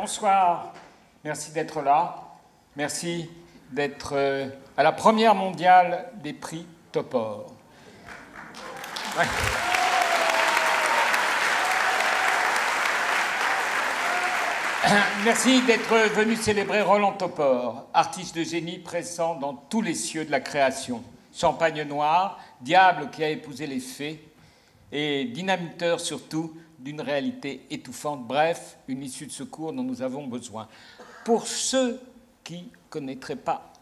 bonsoir. Merci d'être là. Merci d'être à la première mondiale des prix Topor. Ouais. Merci d'être venu célébrer Roland Topor, artiste de génie présent dans tous les cieux de la création. Champagne noir, diable qui a épousé les fées, et dynamiteur surtout d'une réalité étouffante. Bref, une issue de secours dont nous avons besoin. Pour ceux qui ne connaîtraient pas,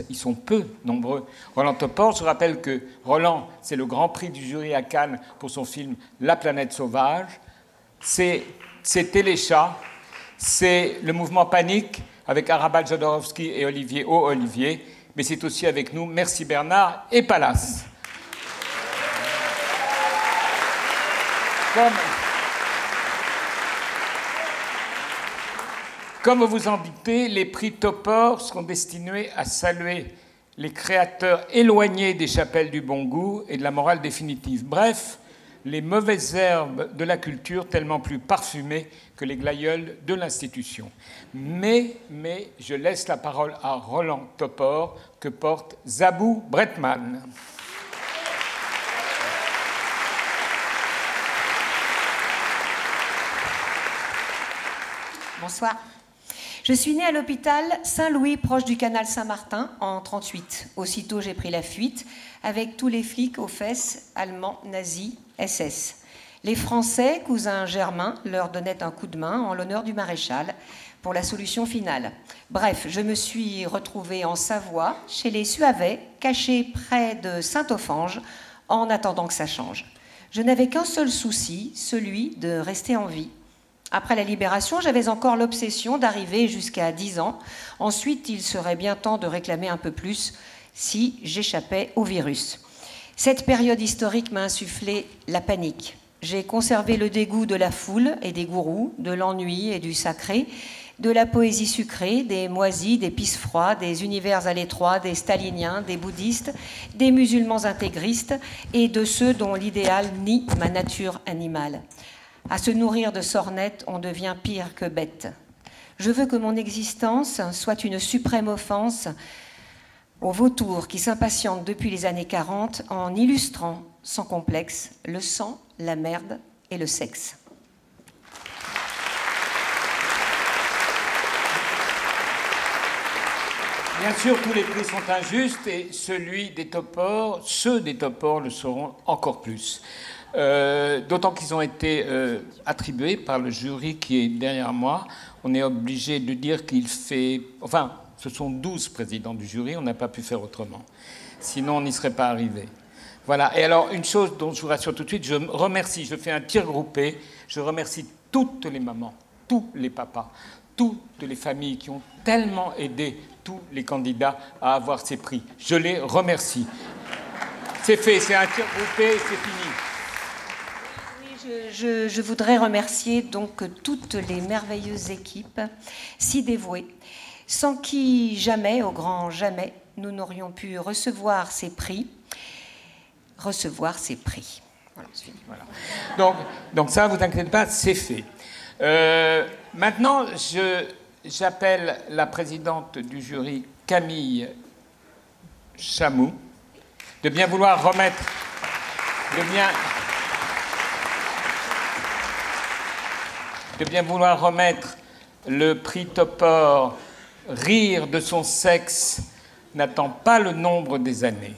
ils sont peu nombreux, Roland Topor, je rappelle que Roland, c'est le grand prix du jury à Cannes pour son film La planète sauvage. C'est Téléchat, c'est le mouvement Panique avec Arabal Jodorowsky et Olivier Olivier, mais c'est aussi avec nous Merci Bernard et Palace. Comme vous en doutez, les prix Topor seront destinés à saluer les créateurs éloignés des chapelles du bon goût et de la morale définitive. Bref, les mauvaises herbes de la culture tellement plus parfumées que les glaïeuls de l'institution. Mais je laisse la parole à Roland Topor que porte Zabou Bretman. Bonsoir. Je suis née à l'hôpital Saint-Louis, proche du canal Saint-Martin, en 1938. Aussitôt, j'ai pris la fuite avec tous les flics aux fesses, allemands, nazis, SS. Les Français, cousins germains, leur donnaient un coup de main en l'honneur du maréchal pour la solution finale. Bref, je me suis retrouvée en Savoie, chez les Suavais, cachée près de Saint-Offenge, en attendant que ça change. Je n'avais qu'un seul souci, celui de rester en vie. Après la libération, j'avais encore l'obsession d'arriver jusqu'à 10 ans. Ensuite, il serait bien temps de réclamer un peu plus si j'échappais au virus. Cette période historique m'a insufflé la panique. J'ai conservé le dégoût de la foule et des gourous, de l'ennui et du sacré, de la poésie sucrée, des moisis, des pisse froids, des univers à l'étroit, des staliniens, des bouddhistes, des musulmans intégristes et de ceux dont l'idéal nie ma nature animale. À se nourrir de sornettes, on devient pire que bête. Je veux que mon existence soit une suprême offense aux vautours qui s'impatientent depuis les années 40 en illustrant, sans complexe, le sang, la merde et le sexe. Bien sûr, tous les prix sont injustes et ceux des Topor le seront encore plus. D'autant qu'ils ont été attribués par le jury qui est derrière moi. On est obligé de dire qu'il fait... Enfin, ce sont 12 présidents du jury, on n'a pas pu faire autrement. Sinon, on n'y serait pas arrivé. Voilà. Et alors, une chose dont je vous rassure tout de suite, je remercie, je fais un tir groupé, je remercie toutes les mamans, tous les papas, toutes les familles qui ont tellement aidé tous les candidats à avoir ces prix. Je les remercie. C'est fait, c'est un tir groupé, c'est fini. Je voudrais remercier donc toutes les merveilleuses équipes si dévouées, sans qui jamais, au grand jamais, nous n'aurions pu recevoir ces prix. Voilà, c'est fini. Voilà. Donc ça, vous inquiétez pas, c'est fait. Maintenant, j'appelle la présidente du jury, Camille Chamou, de bien vouloir remettre... de bien vouloir remettre le prix Topor. Rire de son sexe n'attend pas le nombre des années.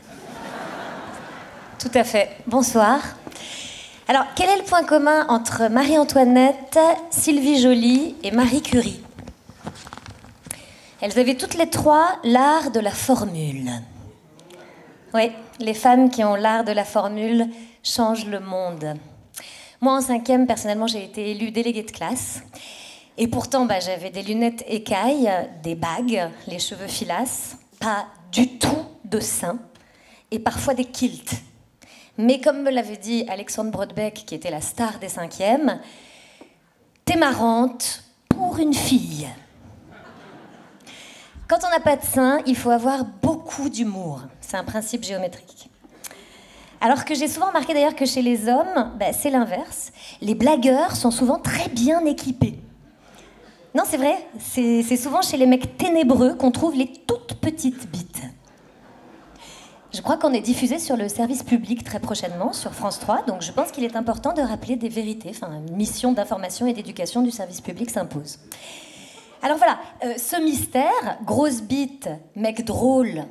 Tout à fait. Bonsoir. Alors, quel est le point commun entre Marie-Antoinette, Sylvie Joly et Marie Curie? Elles avaient toutes les trois l'art de la formule. Oui, les femmes qui ont l'art de la formule changent le monde. Moi, en 5e, personnellement, j'ai été élue déléguée de classe. Et pourtant, j'avais des lunettes écailles, des bagues, les cheveux filasses, pas du tout de seins, et parfois des kilts. Mais comme me l'avait dit Alexandre Brodbeck, qui était la star des 5e, t'es marrante pour une fille. Quand on n'a pas de seins, il faut avoir beaucoup d'humour. C'est un principe géométrique. Alors que j'ai souvent remarqué d'ailleurs que chez les hommes, c'est l'inverse. Les blagueurs sont souvent très bien équipés. Non, c'est vrai. C'est souvent chez les mecs ténébreux qu'on trouve les toutes petites bites. Je crois qu'on est diffusé sur le service public très prochainement, sur France 3, donc je pense qu'il est important de rappeler des vérités. Enfin, une mission d'information et d'éducation du service public s'impose. Alors voilà, ce mystère, grosse bite, mec drôle,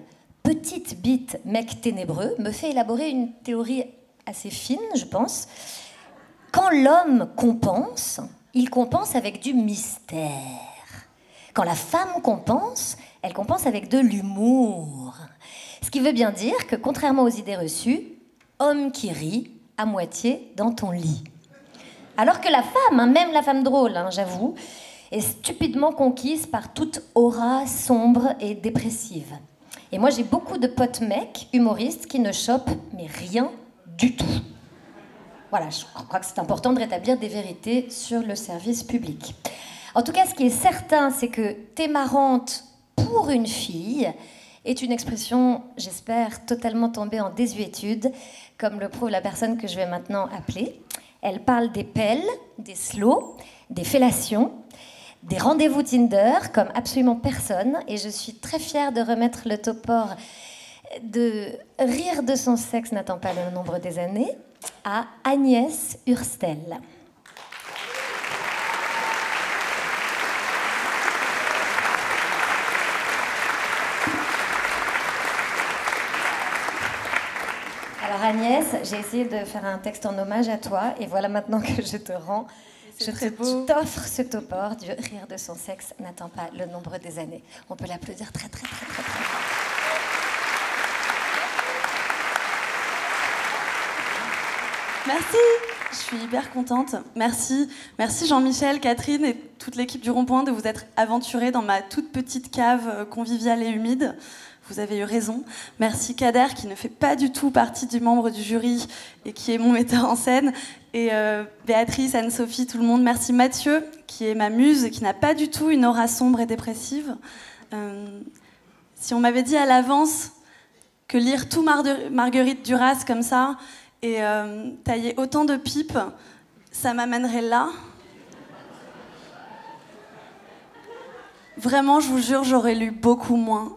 petite bite, mec ténébreux, me fait élaborer une théorie assez fine, je pense. Quand l'homme compense, il compense avec du mystère. Quand la femme compense, elle compense avec de l'humour. Ce qui veut bien dire que, contrairement aux idées reçues, homme qui rit, à moitié dans ton lit. Alors que la femme, même la femme drôle, j'avoue, est stupidement conquise par toute aura sombre et dépressive. Et moi, j'ai beaucoup de potes mecs, humoristes, qui ne chopent mais rien du tout. Voilà, je crois que c'est important de rétablir des vérités sur le service public. En tout cas, ce qui est certain, c'est que « t'es marrante pour une fille » est une expression, j'espère, totalement tombée en désuétude, comme le prouve la personne que je vais maintenant appeler. Elle parle des pelles, des slows, des fellations, des rendez-vous Tinder, comme absolument personne, et je suis très fière de remettre le topor de « Rire de son sexe n'attend pas le nombre des années » à Agnès Hurstel. Alors Agnès, j'ai essayé de faire un texte en hommage à toi, et voilà maintenant que je te rends. Je t'offre ce topor du Rire de son sexe n'attend pas le nombre des années. On peut l'applaudir très très très très très fort. Merci, je suis hyper contente. Merci Jean-Michel, Catherine et toute l'équipe du Rond-Point de vous être aventurés dans ma toute petite cave conviviale et humide. Vous avez eu raison. Merci Kader qui ne fait pas du tout partie du membre du jury et qui est mon metteur en scène. Et Béatrice, Anne-Sophie, tout le monde. Merci Mathieu qui est ma muse, qui n'a pas du tout une aura sombre et dépressive. Si on m'avait dit à l'avance que lire tout Marguerite Duras comme ça et tailler autant de pipes, ça m'amènerait là. Vraiment, je vous jure, j'aurais lu beaucoup moins.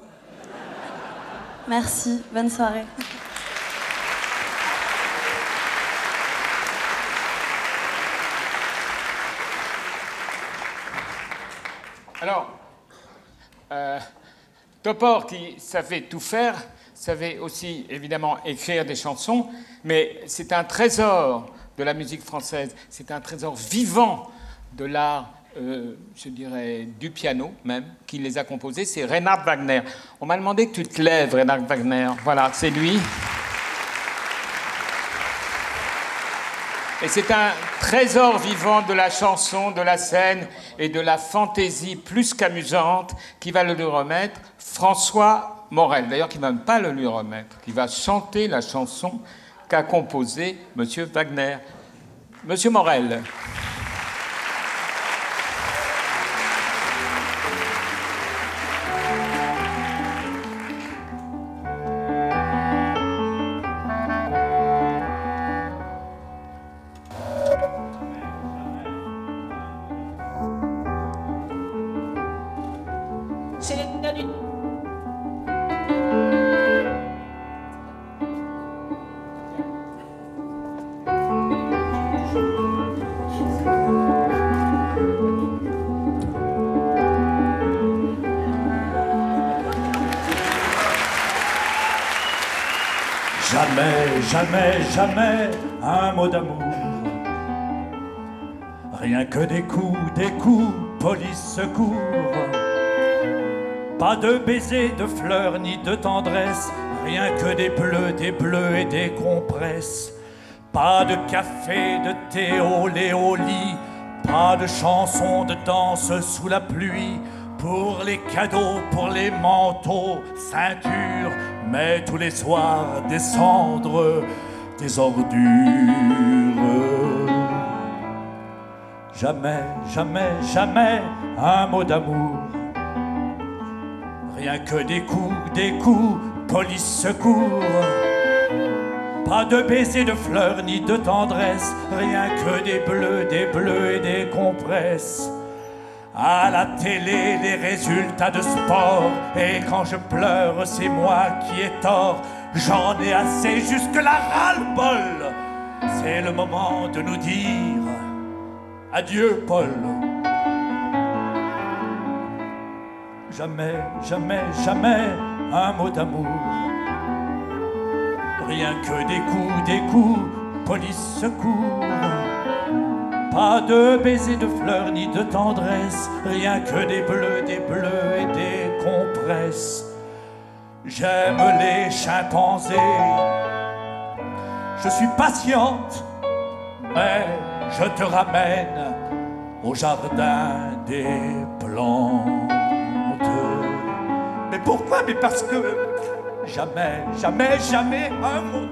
Merci, bonne soirée. Alors, Topor, qui savait tout faire, savait aussi évidemment écrire des chansons, mais c'est un trésor de la musique française, c'est un trésor vivant de l'art, je dirais, du piano même, qui les a composés, c'est Reinhard Wagner. On m'a demandé que tu te lèves, Reinhard Wagner. Voilà, c'est lui. Et c'est un trésor vivant de la chanson, de la scène et de la fantaisie plus qu'amusante qui va le lui remettre François Morel. D'ailleurs, qui ne va même pas le lui remettre, qui va chanter la chanson qu'a composée Monsieur Wagner. Monsieur Morel. Jamais, jamais un mot d'amour. Rien que des coups, police, secours. Pas de baisers, de fleurs, ni de tendresse. Rien que des bleus et des compresses. Pas de café, de thé au lait au lit. Pas de chansons de danse sous la pluie. Pour les cadeaux, pour les manteaux, ceintures. Mais tous les soirs descendre des ordures. Jamais, jamais, jamais un mot d'amour. Rien que des coups, police, secours. Pas de baisers, de fleurs, ni de tendresse. Rien que des bleus et des compresses. À la télé, les résultats de sport. Et quand je pleure, c'est moi qui ai tort. J'en ai assez, jusque-là ras-le-bol. C'est le moment de nous dire adieu, Paul. Jamais, jamais, jamais un mot d'amour. Rien que des coups, police secours. Pas de baisers, de fleurs, ni de tendresse. Rien que des bleus et des compresses. J'aime les chimpanzés. Je suis patiente, mais je te ramène au jardin des plantes. Mais pourquoi? Mais parce que jamais, jamais, jamais un mot.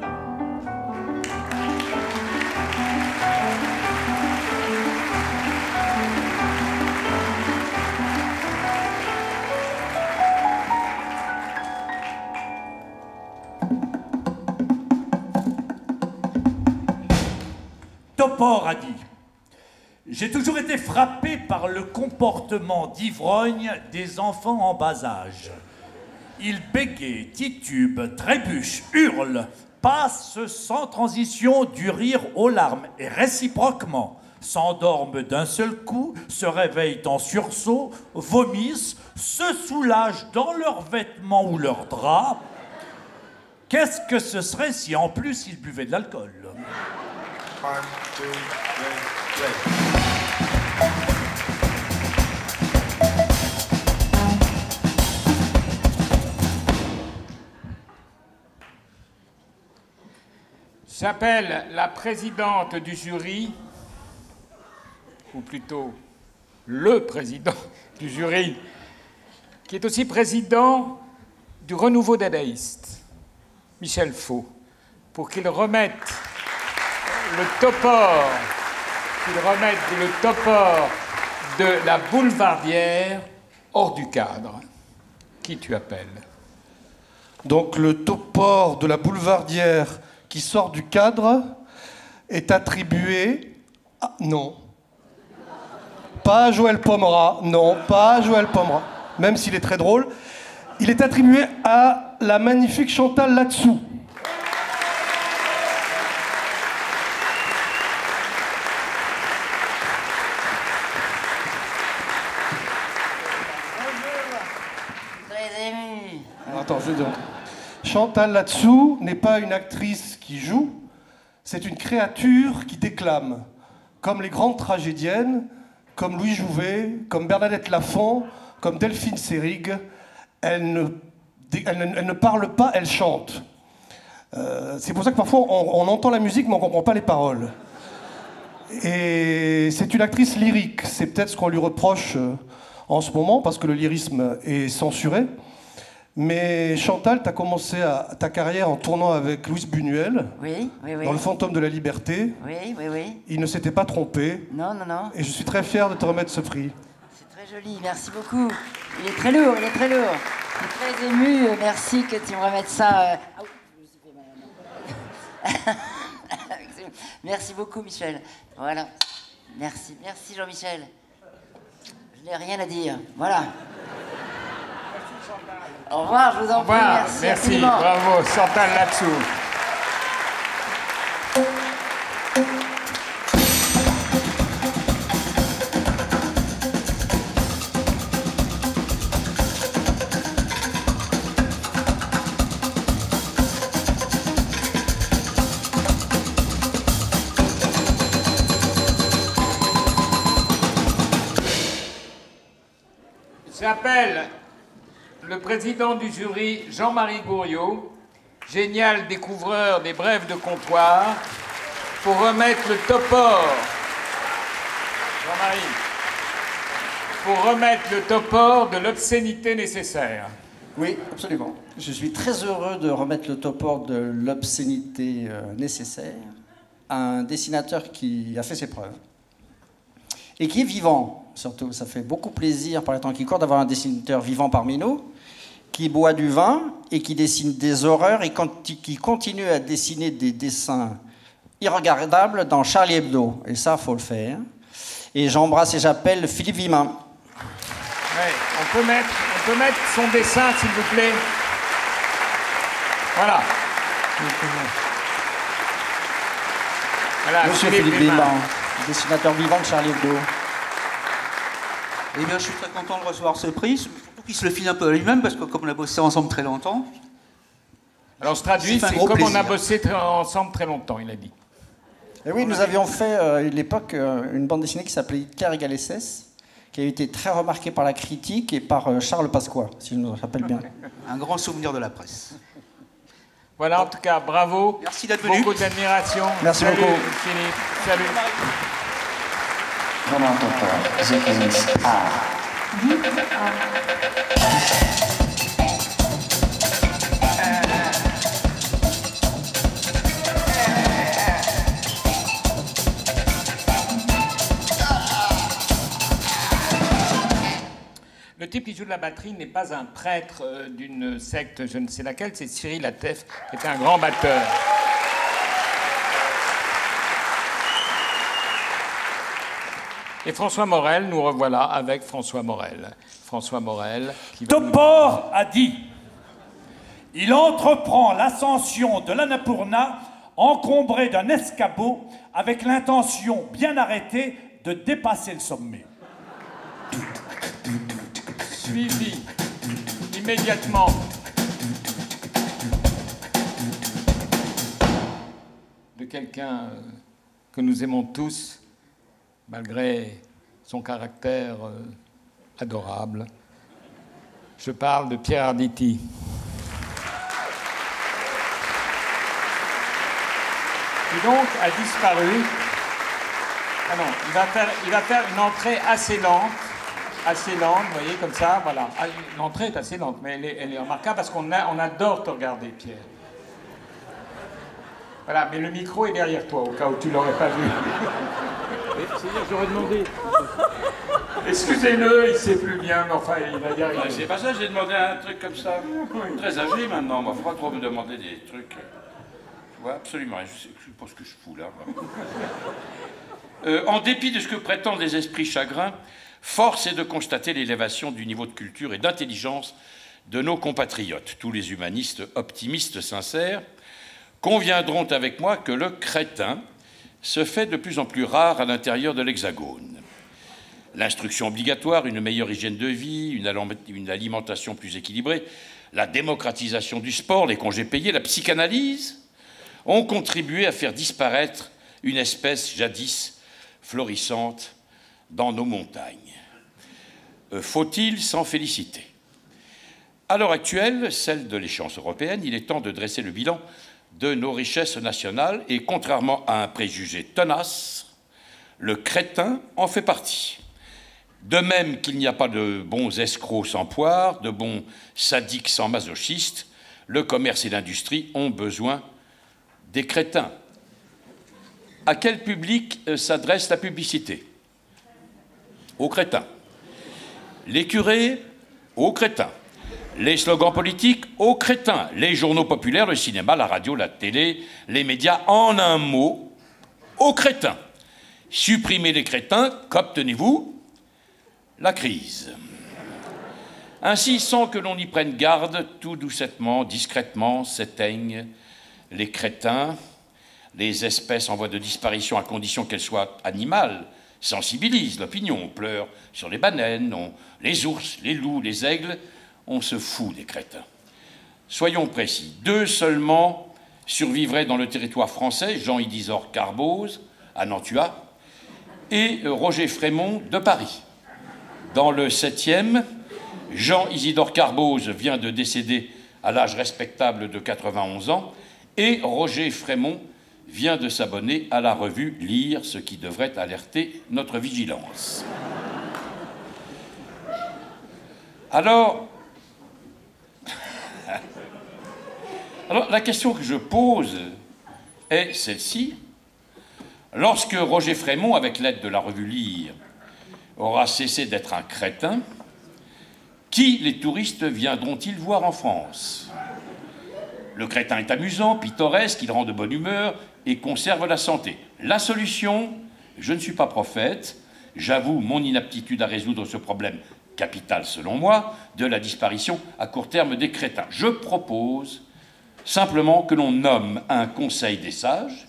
Topor a dit: j'ai toujours été frappé par le comportement d'ivrogne des enfants en bas âge. Ils bégayent, titubent, trébuchent, hurlent, passent sans transition du rire aux larmes et réciproquement s'endorment d'un seul coup, se réveillent en sursaut, vomissent, se soulagent dans leurs vêtements ou leurs draps. Qu'est-ce que ce serait si en plus ils buvaient de l'alcool? 1, 2, 3. J'appelle la présidente du jury, ou plutôt le président du jury, qui est aussi président du renouveau dadaïste, Michel Faux, pour qu'il remette le topor, de la Boulevardière hors du cadre. Qui tu appelles? Donc le topor de la Boulevardière qui sort du cadre est attribué à... Non. Pas à Joël Pomera. Non, pas à Joël Pomera. Même s'il est très drôle. Il est attribué à la magnifique Chantal Latsou. Attends, je vais dire. Chantal Latsou n'est pas une actrice qui joue, c'est une créature qui déclame. Comme les grandes tragédiennes, comme Louis Jouvet, comme Bernadette Lafont, comme Delphine Seyrig, elle ne parle pas, elle chante. C'est pour ça que parfois on entend la musique mais on ne comprend pas les paroles. Et c'est une actrice lyrique, c'est peut-être ce qu'on lui reproche en ce moment parce que le lyrisme est censuré. Mais Chantal, tu as commencé ta carrière en tournant avec Louis Buñuel, oui. dans Le Fantôme de la Liberté. Oui. Il ne s'était pas trompé. Non. Et je suis très fier de te remettre ce prix. C'est très joli, merci beaucoup. Il est très lourd. Je suis très ému, merci que tu me remettes ça. Ah oui, je me suis fait mal. Merci beaucoup, Michel. Voilà. Merci Jean-Michel. Je n'ai rien à dire. Voilà. Au revoir, je vous en prie. Merci, bravo, Chantal Latsou. J'appelle le président du jury, Jean-Marie Gouriot, génial découvreur des brèves de comptoir, pour remettre le topor. Jean-Marie, pour remettre le topor de l'obscénité nécessaire. Oui, absolument. Je suis très heureux de remettre le topor de l'obscénité nécessaire à un dessinateur qui a fait ses preuves. Et qui est vivant, surtout. Ça fait beaucoup plaisir, par les temps qui courent, d'avoir un dessinateur vivant parmi nous, qui boit du vin et qui dessine des horreurs et qui continue à dessiner des dessins irregardables dans Charlie Hebdo. Et ça, faut le faire. Et j'embrasse et j'appelle Philippe Vimin. Ouais, on peut mettre son dessin, s'il vous plaît. Voilà. Voilà, Monsieur Philippe Bélan, dessinateur vivant de Charlie Hebdo. Eh bien, je suis très content de recevoir ce prix, surtout qu'il se le file un peu à lui-même, parce que comme on a bossé ensemble très longtemps... Alors, je traduis, c'est comme on a bossé ensemble très longtemps, il a dit. Et oui, nous avions fait à l'époque une bande dessinée qui s'appelait Hitler égale SS, qui a été très remarquée par la critique et par Charles Pasqua, si je me rappelle bien. Un grand souvenir de la presse. Voilà, en tout cas, bravo. Merci d'être venu. Beaucoup d'admiration. Merci Salut, beaucoup. Philippe. Salut. Le type qui joue de la batterie n'est pas un prêtre d'une secte, je ne sais laquelle, c'est Cyril Atef, qui était un grand batteur. Et François Morel, nous revoilà avec François Morel. François Morel qui va Topor a dit « Il entreprend l'ascension de l'Annapurna encombré d'un escabeau avec l'intention bien arrêtée de dépasser le sommet. » Suivi immédiatement de quelqu'un que nous aimons tous, malgré son caractère adorable. Je parle de Pierre Arditi. Qui donc a disparu. Ah non, il va faire une entrée assez lente, vous voyez, comme ça, voilà. Ah, l'entrée est assez lente, mais elle est remarquable parce qu'on adore te regarder, Pierre. Voilà, mais le micro est derrière toi, au cas où tu l'aurais pas vu. C'est-à-dire, j'aurais demandé... Excusez-le, il sait plus bien, mais enfin, il va dire... C'est pas ça, j'ai demandé un truc comme ça. Très âgé maintenant, il ne faut pas trop me demander des trucs... Tu vois, absolument, je sais pas ce que je fous là. En dépit de ce que prétendent les esprits chagrins, force est de constater l'élévation du niveau de culture et d'intelligence de nos compatriotes. Tous les humanistes optimistes sincères conviendront avec moi que le crétin se fait de plus en plus rare à l'intérieur de l'Hexagone. L'instruction obligatoire, une meilleure hygiène de vie, une alimentation plus équilibrée, la démocratisation du sport, les congés payés, la psychanalyse ont contribué à faire disparaître une espèce jadis florissante dans nos montagnes. Faut-il s'en féliciter? À l'heure actuelle, celle de l'échéance européenne, il est temps de dresser le bilan de nos richesses nationales et, contrairement à un préjugé tenace, le crétin en fait partie. De même qu'il n'y a pas de bons escrocs sans poire, de bons sadiques sans masochistes, le commerce et l'industrie ont besoin des crétins. À quel public s'adresse la publicité? Aux crétins. Les curés? Aux crétins. Les slogans politiques? Aux crétins. Les journaux populaires, le cinéma, la radio, la télé, les médias, en un mot, aux crétins. Supprimez les crétins, qu'obtenez-vous? La crise. Ainsi, sans que l'on y prenne garde, tout doucettement, discrètement, s'éteignent les crétins, les espèces en voie de disparition à condition qu'elles soient animales, sensibilisent l'opinion, on pleure sur les baleines, les ours, les loups, les aigles, on se fout des crétins. Soyons précis, 2 seulement survivraient dans le territoire français, Jean-Isidore Carbose, à Nantua, et Roger Frémont de Paris. Dans le 7e, Jean-Isidore Carbose vient de décéder à l'âge respectable de 91 ans, et Roger Frémont vient de s'abonner à la revue Lire, ce qui devrait alerter notre vigilance. Alors, la question que je pose est celle-ci. Lorsque Roger Frémont, avec l'aide de la revue Lire, aura cessé d'être un crétin, qui les touristes viendront-ils voir en France? Le crétin est amusant, pittoresque, il rend de bonne humeur et conserve la santé. La solution, je ne suis pas prophète, j'avoue mon inaptitude à résoudre ce problème capitale selon moi, de la disparition à court terme des crétins. Je propose simplement que l'on nomme un conseil des sages,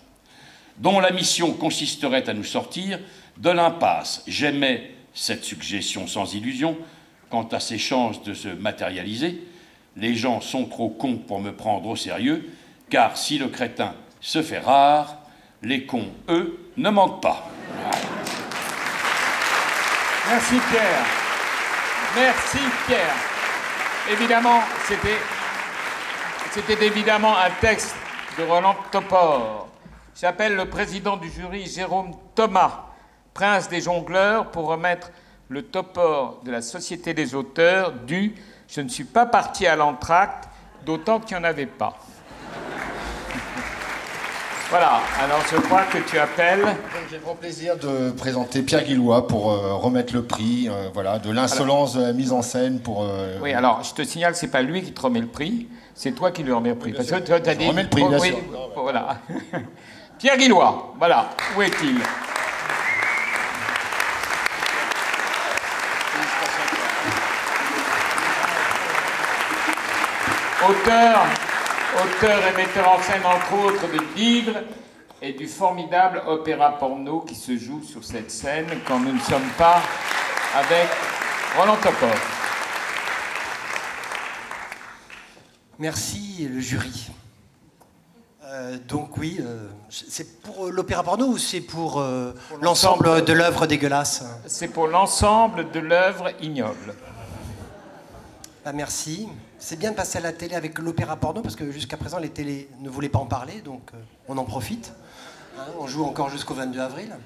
dont la mission consisterait à nous sortir de l'impasse. J'aimais cette suggestion sans illusion. Quant à ses chances de se matérialiser, les gens sont trop cons pour me prendre au sérieux, car si le crétin se fait rare, les cons, eux, ne manquent pas. Merci Pierre. Merci Pierre. Évidemment, c'était évidemment un texte de Roland Topor. J'appelle le président du jury, Jérôme Thomas, prince des jongleurs, pour remettre le Topor de la Société des auteurs du « Je ne suis pas parti à l'entracte, d'autant qu'il n'y en avait pas ». Voilà, alors je crois que tu appelles... J'ai le grand plaisir de présenter Pierre Guillois pour remettre le prix voilà, de l'insolence de la mise en scène pour... Oui, alors je te signale que ce n'est pas lui qui te remet le prix, c'est toi qui lui remets le prix. Parce que tu as dit... remets le prix, bien sûr. Voilà. Pierre Guillois, voilà, où est-il? Auteur et metteur en scène, entre autres, de Tigre et du formidable opéra porno qui se joue sur cette scène quand nous ne sommes pas avec Roland Topor. Merci, le jury. Donc oui, c'est pour l'opéra porno ou c'est pour l'ensemble de l'œuvre dégueulasse? C'est pour l'ensemble de l'œuvre ignoble. Bah merci. C'est bien de passer à la télé avec l'opéra porno parce que jusqu'à présent les télés ne voulaient pas en parler, donc on en profite. Hein, on joue encore jusqu'au 22 avril.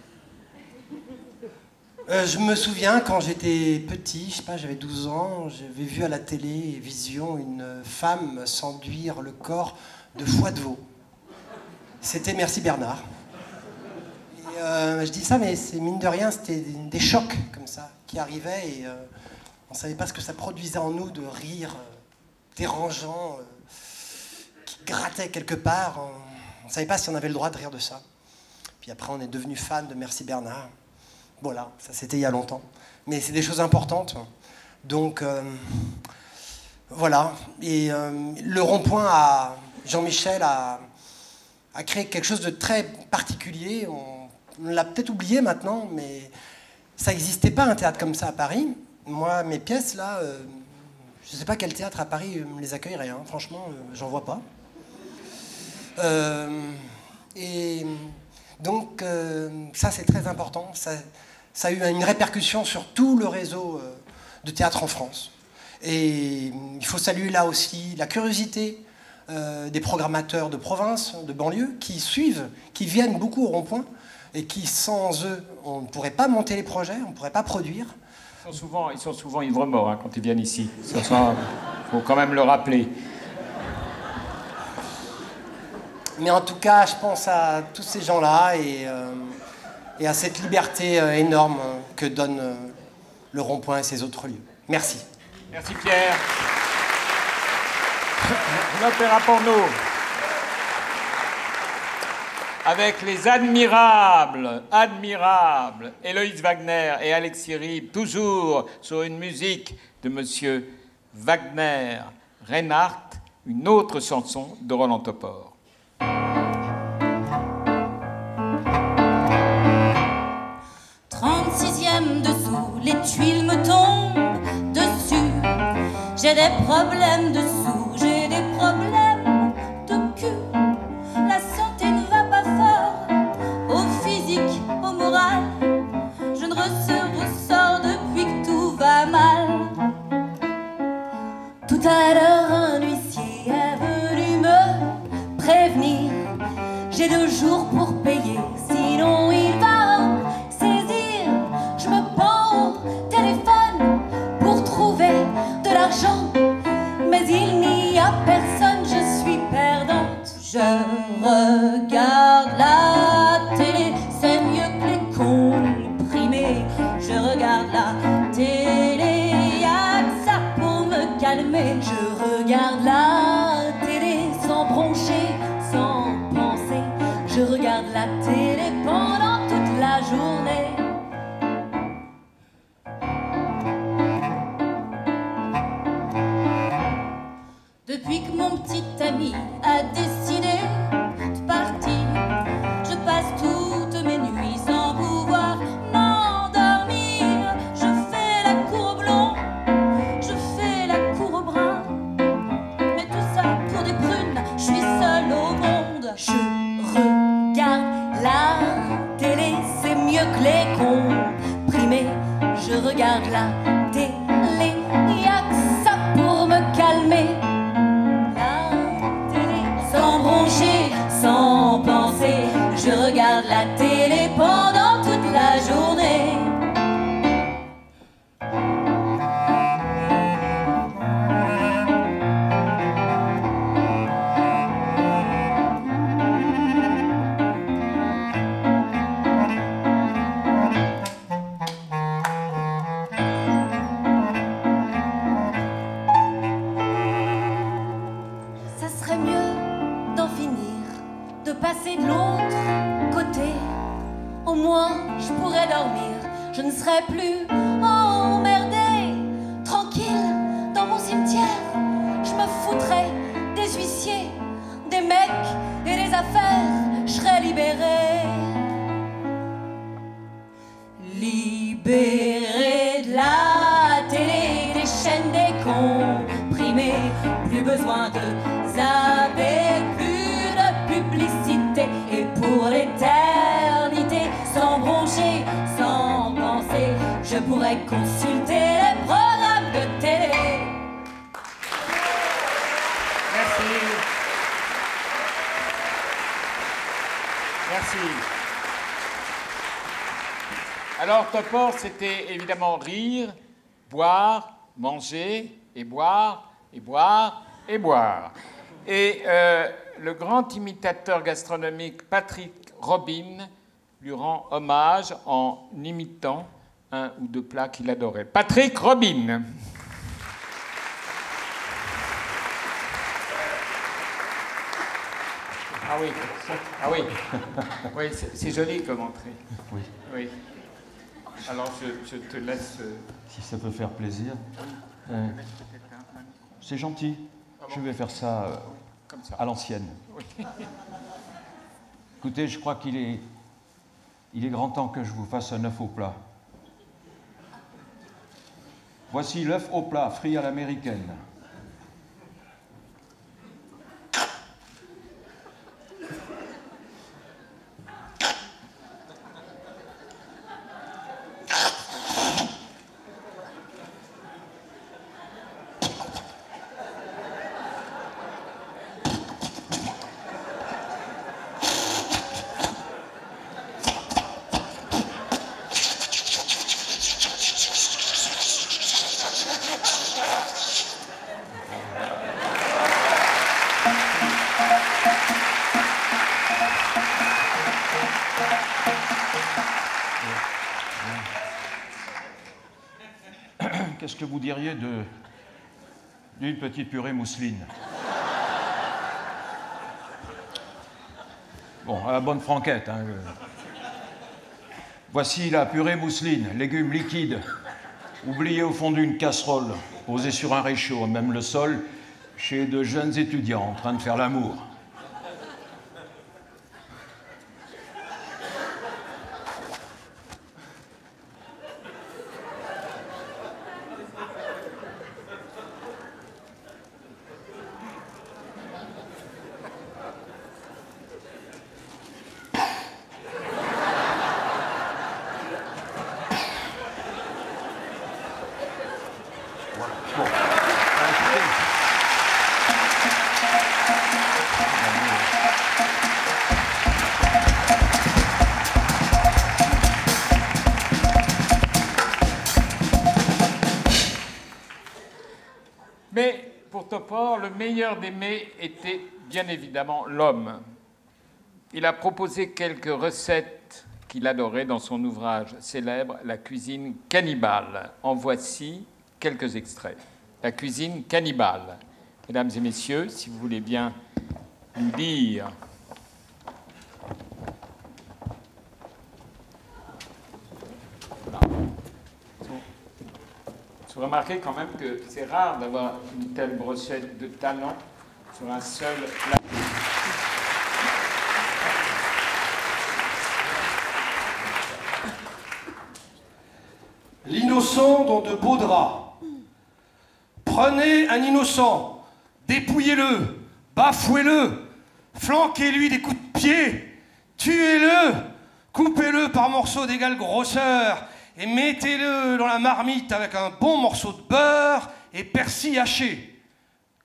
Je me souviens quand j'étais petit, je sais pas, j'avais 12 ans, j'avais vu à la télé Vision une femme s'enduire le corps de foie de veau. C'était Merci Bernard. Et, je dis ça, mais c'est mine de rien, c'était des chocs comme ça qui arrivaient et on savait pas ce que ça produisait en nous de rire dérangeant, qui grattait quelque part. On savait pas si on avait le droit de rire de ça. Puis après, on est devenu fan de Merci Bernard. Voilà, ça c'était il y a longtemps. Mais c'est des choses importantes. Donc, voilà. Et le rond-point, Jean-Michel a créé quelque chose de très particulier. On l'a peut-être oublié maintenant, mais ça n'existait pas un théâtre comme ça à Paris. Moi, mes pièces, là, je ne sais pas quel théâtre à Paris me les accueillerait. Hein. Franchement, j'en vois pas. Et donc, ça, c'est très important. Ça a eu une répercussion sur tout le réseau de théâtre en France. Et il faut saluer là aussi la curiosité des programmateurs de province, de banlieue, qui suivent, qui viennent beaucoup au rond-point, et qui, sans eux, on ne pourrait pas monter les projets, on ne pourrait pas produire. Ils sont souvent ivres-morts hein, quand ils viennent ici. Il faut quand même le rappeler. Mais en tout cas, je pense à tous ces gens-là et à cette liberté énorme que donne le rond-point et ses autres lieux. Merci. Merci Pierre. L'opéra porno. Avec les admirables Héloïse Wagner et Alexis Rib, toujours sur une musique de Monsieur Wagner Reinhardt, une autre chanson de Roland Topor. 36e dessous, les tuiles me tombent dessus. J'ai des problèmes dessous, j'ai des problèmes de cul. La santé ne va pas fort, au physique, au moral. Je ne ressors depuis que tout va mal. Tout à l'heure, un huissier est venu me prévenir. J'ai 2 jours pour payer, sinon il va saisir. Je me pends au téléphone pour trouver de l'argent, mais il n'y a personne, je suis perdante. Je regarde la télé, c'est mieux que les comprimés. Je regarde la télé, y'a que ça pour me calmer. Je regarde la télé sans broncher, sans penser. Je regarde la télé pendant toute la journée. les comprimés. Je regarde la télé, y'a que ça pour me calmer. La télé, sans broncher, sans penser. Je regarde la télé pendant toute la journée. Passer de l'autre côté, au moins je pourrais dormir, je ne serais plus emmerdée, tranquille dans mon cimetière, je me foutrais des huissiers, des mecs et des affaires, je serais libérée. Libérée de la télé, des chaînes décomprimées, plus besoin de zapper, plus de publicité, et pour l'éternité, sans broncher, sans penser, je pourrais consulter les programmes de télé. Merci. Merci. Alors, Topor, c'était évidemment rire, boire, manger, et boire, et boire, et boire. Et le grand imitateur gastronomique Patrick Robin lui rend hommage en imitant un ou deux plats qu'il adorait. Patrick Robin. Ah oui, ah oui, oui, c'est joli comme entrée. Oui. Oui. Alors je te laisse. Si ça peut faire plaisir. C'est gentil. Je vais faire ça, comme ça. À l'ancienne. Oui. Écoutez, je crois qu'il est grand temps que je vous fasse un œuf au plat. Voici l'œuf au plat, frit à l'américaine. Qu'est-ce que vous diriez d'une petite purée mousseline? Bon, à la bonne franquette. Hein. Voici la purée mousseline, légumes liquides, oubliés au fond d'une casserole, posés sur un réchaud, même le sol, chez de jeunes étudiants en train de faire l'amour. Mais pour Topor, le meilleur des mets était bien évidemment l'homme. Il a proposé quelques recettes qu'il adorait dans son ouvrage célèbre « La cuisine cannibale ». En voici quelques extraits. La cuisine cannibale. Mesdames et messieurs, si vous voulez bien nous dire... Vous remarquez quand même que c'est rare d'avoir une telle brochette de talent sur un seul plat. L'innocent dans de beaux draps. Prenez un innocent, dépouillez-le, bafouez-le, flanquez-lui des coups de pied, tuez-le, coupez-le coupez-le par morceaux d'égale grosseur et mettez-le dans la marmite avec un bon morceau de beurre et persil haché.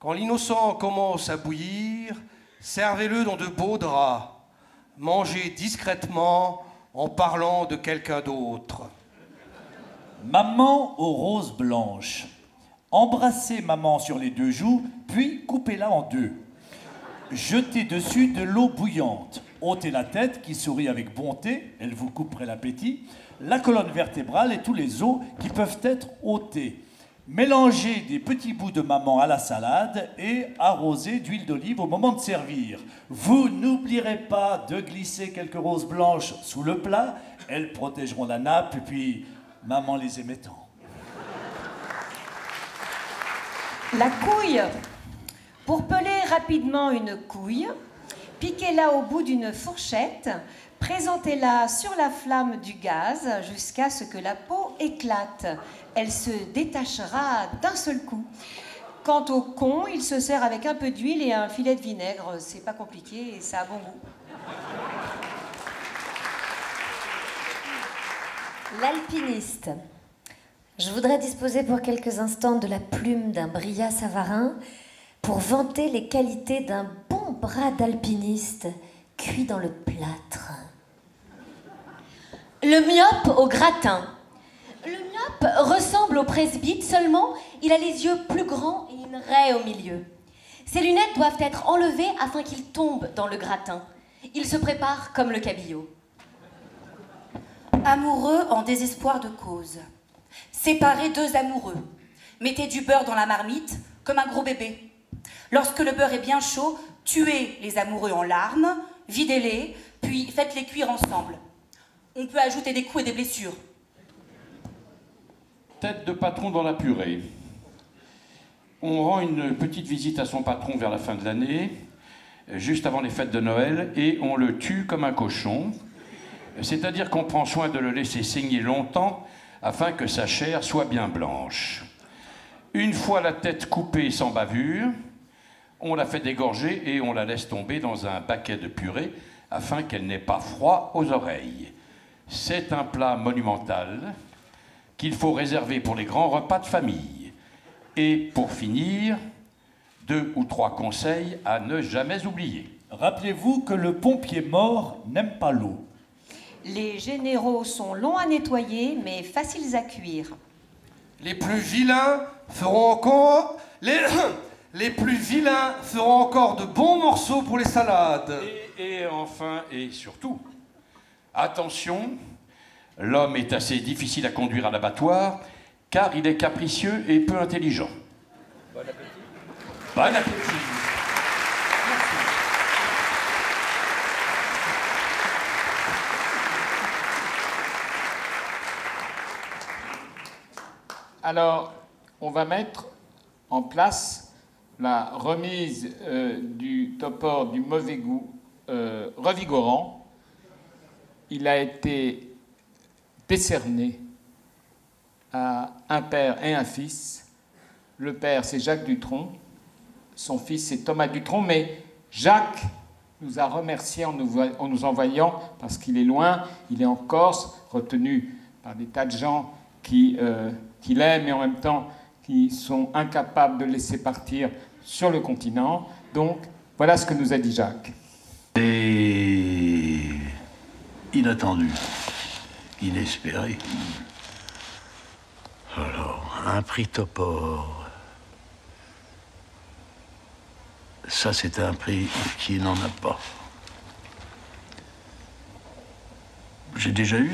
Quand l'innocent commence à bouillir, servez-le dans de beaux draps. Mangez discrètement en parlant de quelqu'un d'autre. Maman aux roses blanches. Embrassez maman sur les 2 joues, puis coupez-la en 2. Jetez dessus de l'eau bouillante. Ôtez la tête qui sourit avec bonté, elle vous couperait l'appétit, la colonne vertébrale et tous les os qui peuvent être ôtés. Mélangez des petits bouts de maman à la salade et arrosez d'huile d'olive au moment de servir. Vous n'oublierez pas de glisser quelques roses blanches sous le plat, elles protégeront la nappe et puis maman les aimait tant. La couille. Pour peler rapidement une couille, piquez-la au bout d'une fourchette, présentez-la sur la flamme du gaz jusqu'à ce que la peau éclate. Elle se détachera d'un seul coup. Quant au con, il se sert avec un peu d'huile et un filet de vinaigre. C'est pas compliqué et ça a bon goût. L'alpiniste. Je voudrais disposer pour quelques instants de la plume d'un Brillat Savarin pour vanter les qualités d'un bon bras d'alpiniste cuit dans le plâtre. Le myope au gratin. Le myope ressemble au presbyte, seulement il a les yeux plus grands et une raie au milieu. Ses lunettes doivent être enlevées afin qu'il tombe dans le gratin. Il se prépare comme le cabillaud. Amoureux en désespoir de cause. Séparez 2 amoureux. Mettez du beurre dans la marmite comme un gros bébé. Lorsque le beurre est bien chaud, tuez les amoureux en larmes, videz-les, puis faites-les cuire ensemble. On peut ajouter des coups et des blessures. Tête de patron dans la purée. On rend une petite visite à son patron vers la fin de l'année, juste avant les fêtes de Noël, et on le tue comme un cochon. C'est-à-dire qu'on prend soin de le laisser saigner longtemps afin que sa chair soit bien blanche. Une fois la tête coupée sans bavure, on la fait dégorger et on la laisse tomber dans un baquet de purée afin qu'elle n'ait pas froid aux oreilles. C'est un plat monumental qu'il faut réserver pour les grands repas de famille. Et pour finir, 2 ou 3 conseils à ne jamais oublier. Rappelez-vous que le pompier mort n'aime pas l'eau. Les généraux sont longs à nettoyer, mais faciles à cuire. Les plus vilains feront encore... Les plus vilains feront encore de bons morceaux pour les salades. Et enfin, et surtout, attention, l'homme est assez difficile à conduire à l'abattoir, car il est capricieux et peu intelligent. Bon appétit. Bon appétit. Alors, on va mettre en place la remise du topor du mauvais goût revigorant. Il a été décerné à un père et un fils. Le père, c'est Jacques Dutronc. Son fils, c'est Thomas Dutronc. Mais Jacques nous a remerciés en nous envoyant, parce qu'il est loin, il est en Corse, retenu par des tas de gens qui l'aiment et en même temps qui sont incapables de le laisser partir sur le continent. Donc, voilà ce que nous a dit Jacques. Et inattendu, inespéré. Alors, un prix Topor. Ça, c'est un prix qui n'en a pas. J'ai déjà eu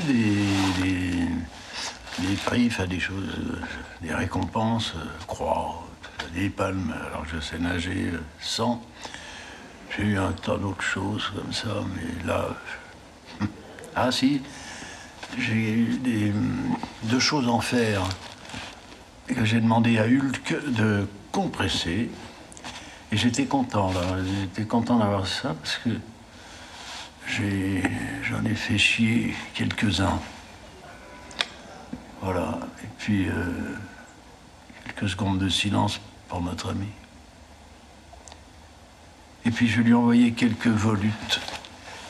des prix, enfin des choses, des récompenses, croix, des palmes, alors que je sais nager sans. J'ai eu un tas d'autres choses comme ça, mais là... Ah si, j'ai eu 2 choses en fer que j'ai demandé à Hulk de compresser. Et j'étais content, là. J'étais content d'avoir ça parce que j'en ai fait chier quelques-uns. Voilà. Et puis, quelques secondes de silence pour notre ami. Et puis, je vais lui envoyer quelques volutes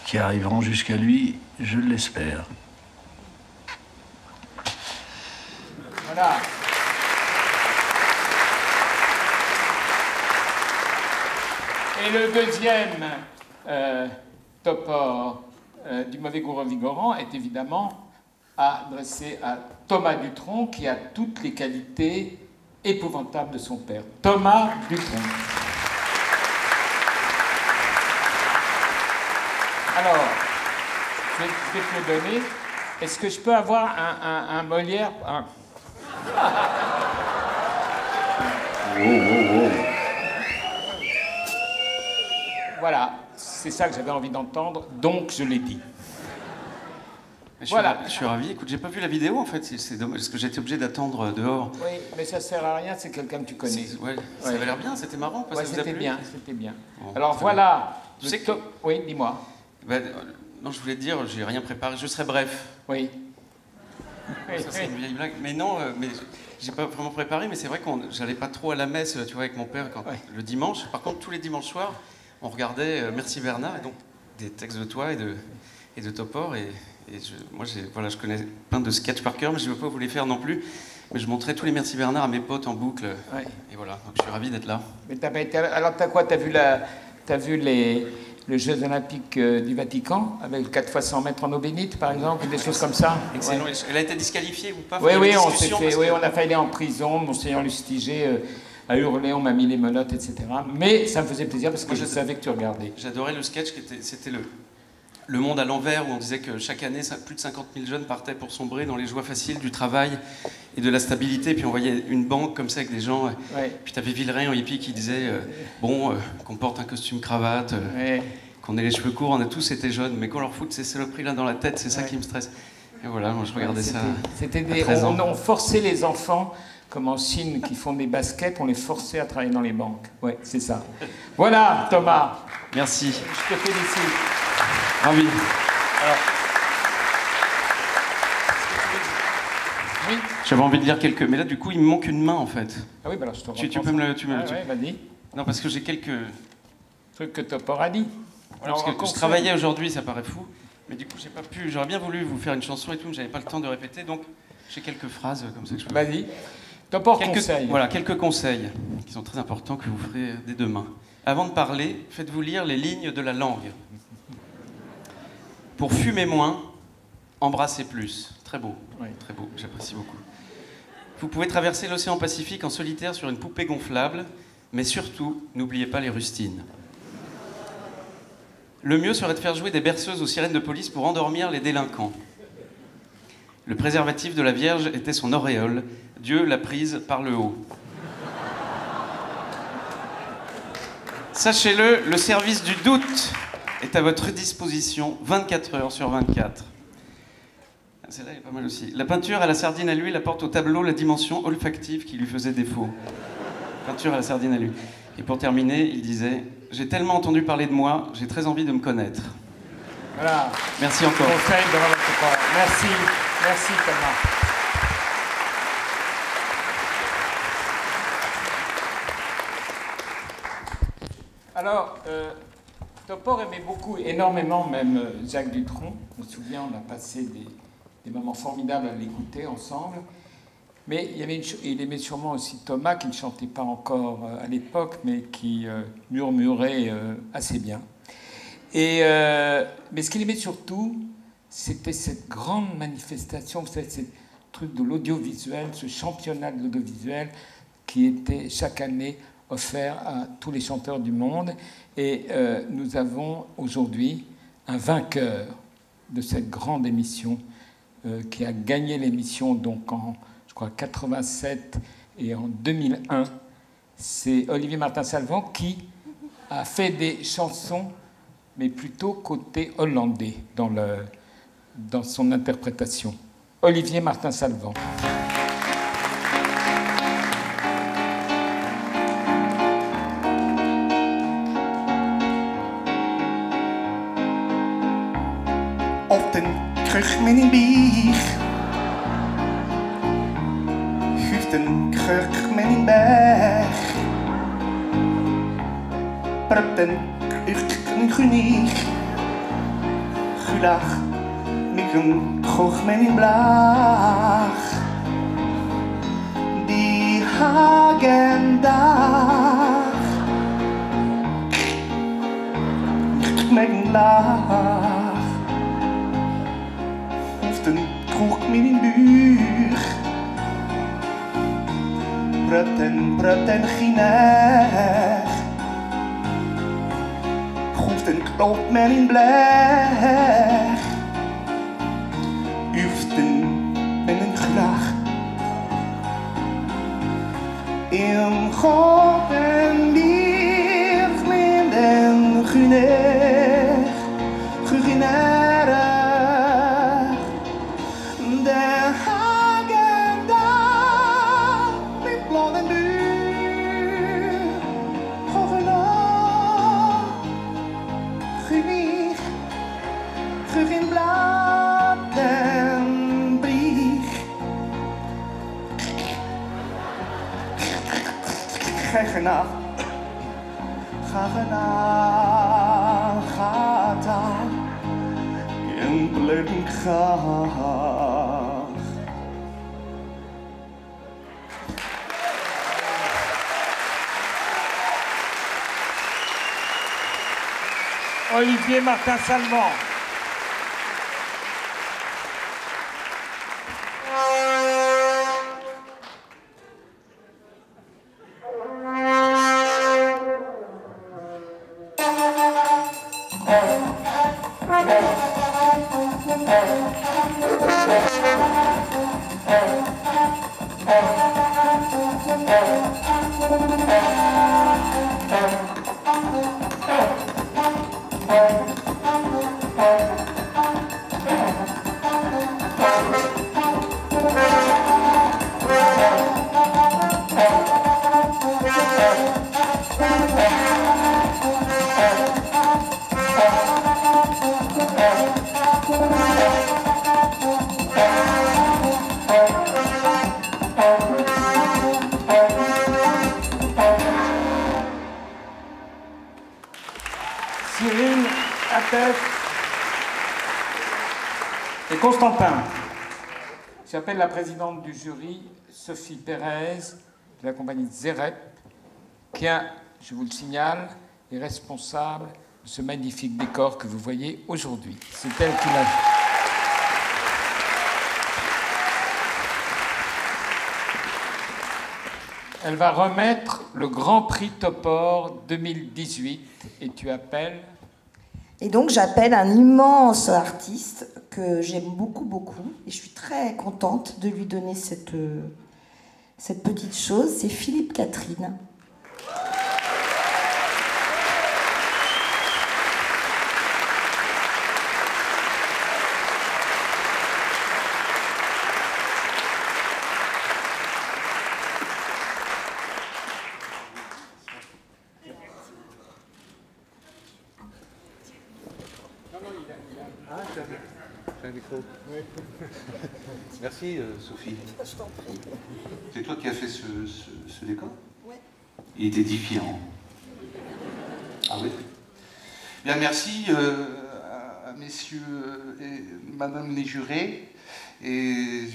qui arriveront jusqu'à lui, je l'espère. Voilà. Et le deuxième topor du mauvais goût revigorant est évidemment adressé à Thomas Dutronc, qui a toutes les qualités épouvantables de son père. Thomas Dutronc. Alors, je vais te le donner. Est-ce que je peux avoir un Molière Voilà, c'est ça que j'avais envie d'entendre, donc je l'ai dit. Je suis ravi. Écoute, j'ai pas vu la vidéo en fait, c'est dommage, parce que j'étais obligé d'attendre dehors. Oui, mais ça sert à rien, c'est quelqu'un que tu connais. Ouais, ça avait l'air bien, c'était marrant. Ouais, c'était bien, c'était bien. Bon, alors voilà. Tu sais Oui, dis-moi. Non, je voulais te dire, j'ai rien préparé, je serai bref. Oui. Ça, c'est une vieille blague. Mais non, mais j'ai pas vraiment préparé, mais c'est vrai que j'allais pas trop à la messe, tu vois, avec mon père le dimanche. Par contre, tous les dimanches soirs, on regardait Merci Bernard, et donc des textes de toi et de Topor. Moi, je connais plein de sketchs par cœur, mais je ne veux pas vous les faire non plus. Mais je montrais tous les Merci Bernard à mes potes en boucle. Ouais. Et voilà, donc je suis ravi d'être là. Mais t'as pas été... Alors, t'as quoi? T'as vu les Jeux Olympiques du Vatican, avec 4 fois 100 mètres en eau bénite, par exemple, des choses comme ça? Excellent. Ouais. Elle a été disqualifiée ou pas? Oui, on a failli aller en prison. Monseigneur Lustiger a hurlé, on m'a mis les menottes, etc. Mais ça me faisait plaisir parce que je savais que tu regardais. J'adorais le sketch, c'était le monde à l'envers, où on disait que chaque année, plus de 50 000 jeunes partaient pour sombrer dans les joies faciles du travail et de la stabilité. Puis on voyait une banque comme ça avec des gens. Ouais. Puis tu avais Villeray en hippie qui disait qu'on porte un costume cravate, qu'on ait les cheveux courts, on a tous été jeunes, mais qu'on leur foute ces saloperies là dans la tête, c'est ça qui me stresse. Et voilà, moi je regardais ça. On forçait les enfants, comme en Chine, qui font des baskets, on les forçait à travailler dans les banques. Ouais, c'est ça. Voilà, Thomas. Merci. Je te félicite. Ravi. Alors, oui. J'avais envie de lire quelques, mais là du coup il me manque une main en fait. Ah oui, bah alors je te reprends. Tu peux me le. Ouais, vas-y. Non, parce que j'ai quelques trucs que Topor a dit. Voilà, parce que je travaillais aujourd'hui, ça paraît fou, mais du coup j'ai pas pu. J'aurais bien voulu vous faire une chanson et tout, mais j'avais pas le temps de répéter, donc j'ai quelques phrases comme ça que je peux. Vas-y. Topor conseille. Voilà, quelques conseils qui sont très importants que vous ferez dès demain. Avant de parler, faites-vous lire les lignes de la langue. Pour fumer moins, embrasser plus. Très beau, j'apprécie beaucoup. Vous pouvez traverser l'océan Pacifique en solitaire sur une poupée gonflable, mais surtout, n'oubliez pas les rustines. Le mieux serait de faire jouer des berceuses aux sirènes de police pour endormir les délinquants. Le préservatif de la Vierge était son auréole. Dieu l'a prise par le haut. Sachez-le, le service du doute est à votre disposition 24 heures sur 24. Celle-là est pas mal aussi. La peinture à la sardine à l'huile apporte au tableau la dimension olfactive qui lui faisait défaut. Peinture à la sardine à l'huile. Et pour terminer, il disait « J'ai tellement entendu parler de moi, j'ai très envie de me connaître. » Voilà. Merci encore. Conseil de votre part. Merci. Merci Thomas. Alors, Topor aimait beaucoup, énormément même, Jacques Dutronc. Je me souviens, on a passé des moments formidables à l'écouter ensemble. Mais il aimait sûrement aussi Thomas, qui ne chantait pas encore à l'époque, mais qui murmurait assez bien. Mais ce qu'il aimait surtout, c'était cette grande manifestation, ce truc de l'audiovisuel, ce championnat de l'audiovisuel qui était chaque année offert à tous les chanteurs du monde. Et nous avons aujourd'hui un vainqueur de cette grande émission qui a gagné l'émission donc en, je crois, 87 et en 2001. C'est Olivier Martin-Salvant qui a fait des chansons, mais plutôt côté hollandais dans son interprétation. Olivier Martin-Salvant. Op den krug met een bier. Huft den kruk met een berg. Prep den kruk een gunig. Gulag, met een krog met een blaag. Hagendach Megenlach Often kroeg ik me in buur Brut en gineg Often klopt men in bleg Often ben ik graag In God en lief met en guneg Guginere De hagen daar Met blad en buur Gogena Gunig Gugin blad en brieg Gagena Gata In blikken graag Olivier Martin-Salmon. Cyril Attef et Constantin. J'appelle la présidente du jury, Sophie Pérez, de la compagnie Zerep, qui, je vous le signale, est responsable de ce magnifique décor que vous voyez aujourd'hui. C'est elle qui l'a... Elle va remettre le Grand Prix Topor 2018 et tu appelles... Et donc j'appelle un immense artiste que j'aime beaucoup, beaucoup. Et je suis très contente de lui donner cette petite chose. C'est Philippe Catherine. Merci Sophie. Je t'en prie. C'est toi qui as fait ce décor? Oui. Il est édifiant. Ah oui. Bien, merci à messieurs et madame les jurés. Et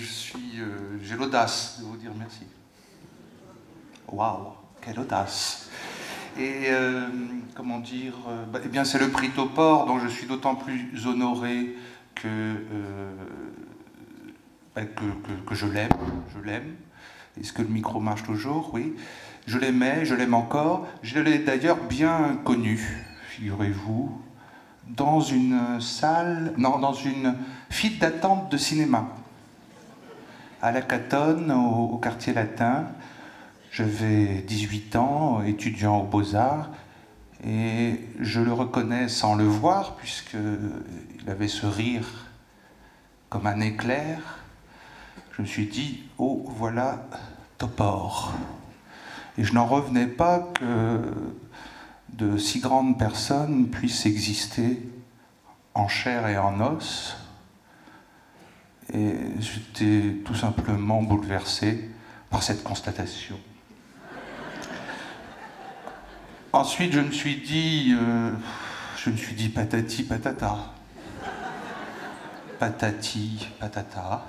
j'ai l'audace de vous dire merci. Waouh, quelle audace. Et comment dire, eh bien c'est le prix Topor dont je suis d'autant plus honoré que je l'aime, Est-ce que le micro marche toujours? Oui. Je l'aimais, je l'aime encore. Je l'ai d'ailleurs bien connu, figurez-vous, dans une salle, non, dans une file d'attente de cinéma, à la Catonne, au quartier latin. J'avais 18 ans, étudiant aux Beaux-Arts, et je le reconnais sans le voir, puisqu'il avait ce rire comme un éclair. Je me suis dit, oh, voilà Topor. Et je n'en revenais pas que de si grandes personnes puissent exister en chair et en os. Et j'étais tout simplement bouleversé par cette constatation. Ensuite, je me suis dit patati patata. Patati patata.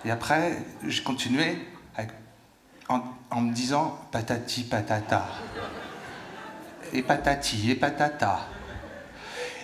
Et après, j'ai continué avec en me disant patati patata. Et patati et patata.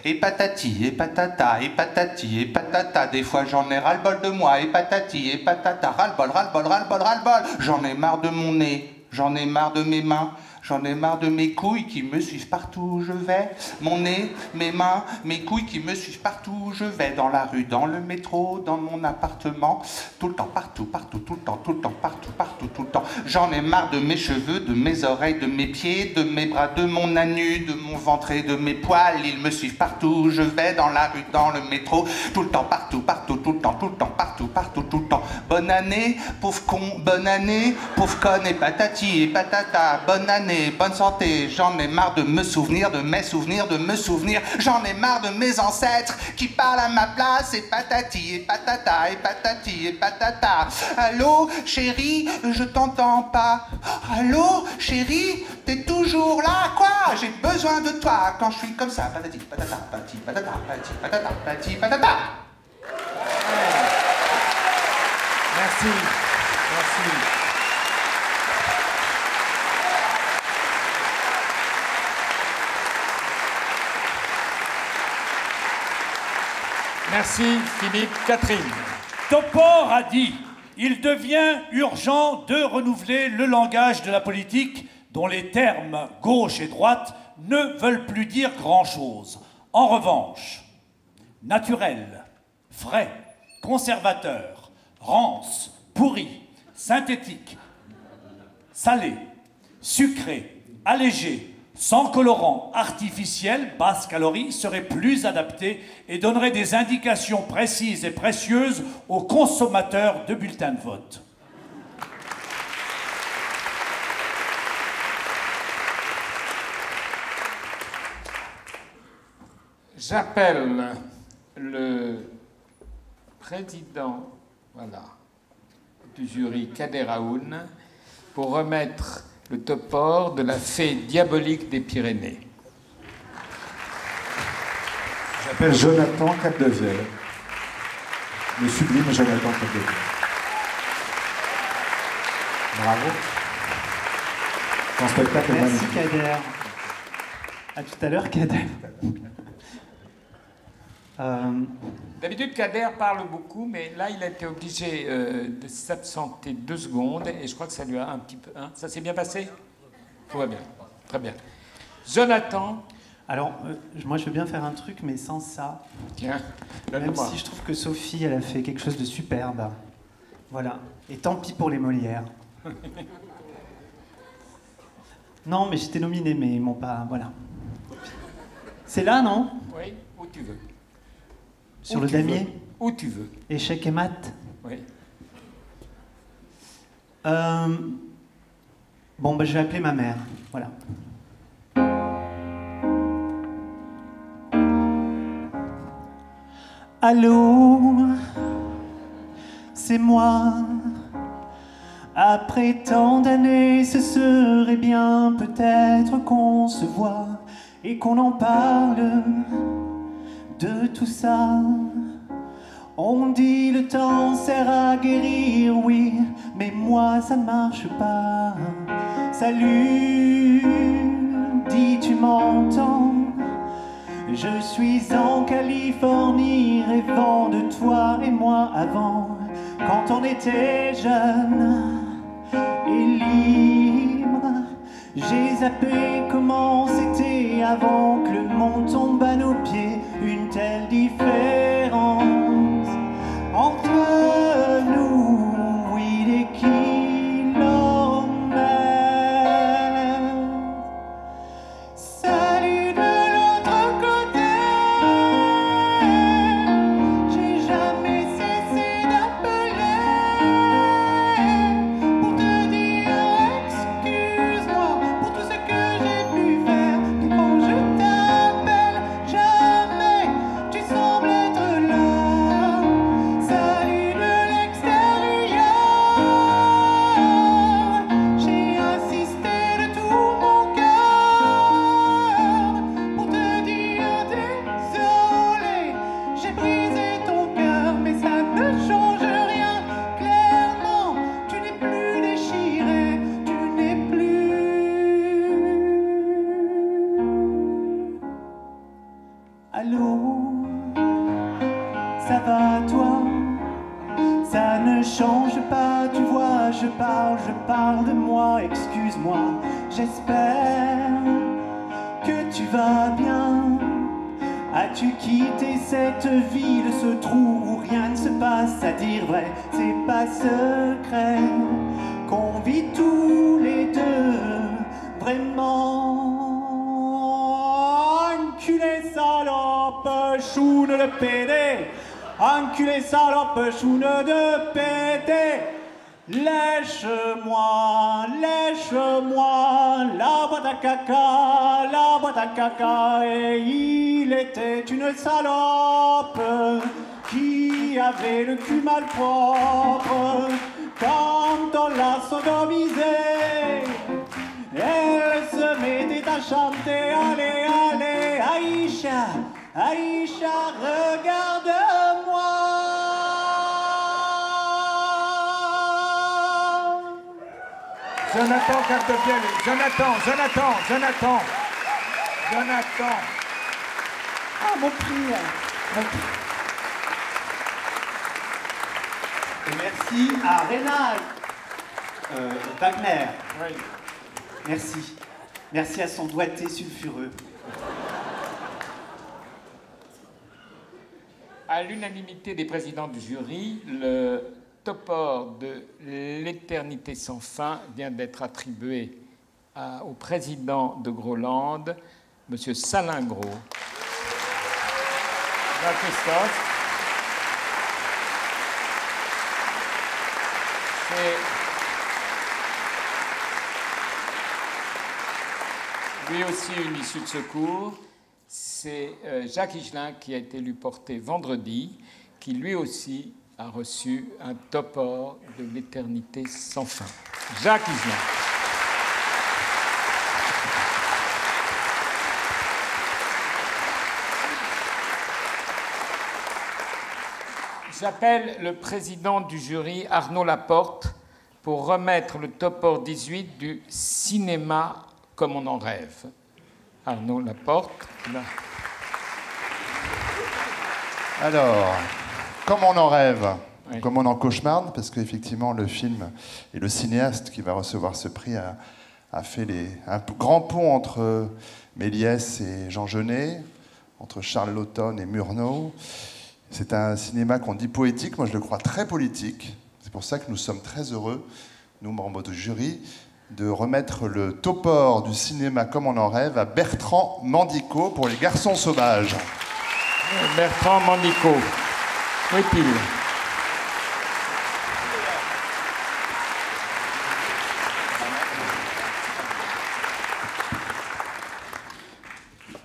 Et patati et patata, et patati et patata. Des fois j'en ai ras-le-bol de moi, et patati et patata. Ras-le-bol, ras-le-bol, ras-le-bol, ras-le-bol. J'en ai marre de mon nez, j'en ai marre de mes mains. J'en ai marre de mes couilles qui me suivent partout où je vais. Mon nez, mes mains, mes couilles qui me suivent partout où je vais. Dans la rue, dans le métro, dans mon appartement. Tout le temps, partout, partout, tout le temps, partout, partout, tout le temps. J'en ai marre de mes cheveux, de mes oreilles, de mes pieds, de mes bras, de mon anus, de mon ventre et de mes poils. Ils me suivent partout où je vais. Dans la rue, dans le métro. Tout le temps, partout, partout, tout le temps, partout, partout, tout le temps. Bonne année, pauvre con, bonne année, pauvre conne et patati et patata. Bonne année. Bonne santé, j'en ai marre de me souvenir, de mes souvenirs, de me souvenir. J'en ai marre de mes ancêtres qui parlent à ma place. Et patati, et patata, et patati, et patata. Allô, chérie, je t'entends pas. Allô, chérie, t'es toujours là, quoi? J'ai besoin de toi quand je suis comme ça. Patati, patata, patati, patata, patati, patata, patati, patata. Merci. Merci. Merci Philippe. Catherine. Topor a dit « Il devient urgent de renouveler le langage de la politique dont les termes gauche et droite ne veulent plus dire grand-chose. En revanche, naturel, frais, conservateur, rance, pourri, synthétique, salé, sucré, allégé, sans colorant, artificiel, basse calorie, serait plus adapté et donnerait des indications précises et précieuses aux consommateurs de bulletins de vote. J'appelle le président du jury, Kader Aoun, pour remettre le topor de la fée diabolique des Pyrénées. J'appelle Jonathan Capdevielle. Le sublime Jonathan Capdevielle. Bravo. Ton spectacle est magnifique. Merci Kader. À tout à l'heure, Kader. D'habitude, Kader parle beaucoup, mais là, il a été obligé de s'absenter 2 secondes, et je crois que ça lui a un petit peu... Hein, ça s'est bien passé? Tout va bien, très bien. Jonathan. Alors, moi, je veux bien faire un truc, mais sans ça. Tiens, même si je trouve que Sophie, elle a fait quelque chose de superbe. Voilà. Et tant pis pour les Molières. Non, mais j'étais nominé, mais ils m'ont pas... Voilà. C'est là, non? Oui, où tu veux. Sur le damier? Où tu veux. Échec et maths? Oui. Bon, je vais appeler ma mère. Voilà. Allô? C'est moi. Après tant d'années, ce serait bien peut-être qu'on se voit et qu'on en parle de tout ça. On dit le temps sert à guérir, oui, mais moi ça ne marche pas. Salut, dis tu m'entends? Je suis en Californie, rêvant de toi et moi avant, quand on était jeune et libre. J'ai zappé comment c'était avant que le monde tombe à nos pieds. Une telle différence entre nous, oui, des kilomètres. Salut de l'autre côté, j'ai jamais cessé d'appeler pour te dire excuse-moi pour tout ce que j'ai pu faire. Mais quand je t'appelle, jamais tu sembles être à toi. Ça ne change pas, tu vois, je parle de moi, excuse-moi. J'espère que tu vas bien. As-tu quitté cette ville, ce trou où rien ne se passe? À dire vrai, c'est pas secret qu'on vit tous les deux, vraiment. Enculé salope, choune de pédé. Enculé salope, choune de pédé. Lèche-moi, lèche-moi la boîte à caca, et il était une salope qui avait le cul malpropre. Quand on l'a sodomisée, elle se mettait à chanter, allez, allez, Aïcha, Aïcha, regarde-moi. Jonathan Capdevielle, Jonathan. Ah, mon prix. Et merci à Rénal Wagner. Oui. Merci. Merci à son doigté sulfureux. À l'unanimité des présidents du jury, le topor de l'éternité sans fin vient d'être attribué au président de Groland, M. Salingro. Jean-Christophe. C'est lui aussi une issue de secours. C'est Jacques Higelin qui a été lui porté vendredi, qui lui aussi a reçu un topor de l'éternité sans fin. Jacques Higelin. J'appelle le président du jury, Arnaud Laporte, pour remettre le topor 18 du cinéma comme on en rêve. Arnaud Laporte. Là. Alors, comme on en rêve, oui. Comme on en cauchemarde, parce qu'effectivement, le film et le cinéaste qui va recevoir ce prix a fait un grand pont entre Méliès et Jean Genet, entre Charles Laughton et Murnau. C'est un cinéma qu'on dit poétique, moi je le crois très politique. C'est pour ça que nous sommes très heureux, nous membres du jury, de remettre le topor du cinéma comme on en rêve à Bertrand Mandico pour Les Garçons Sauvages. Bertrand Mandico. Où est-il ?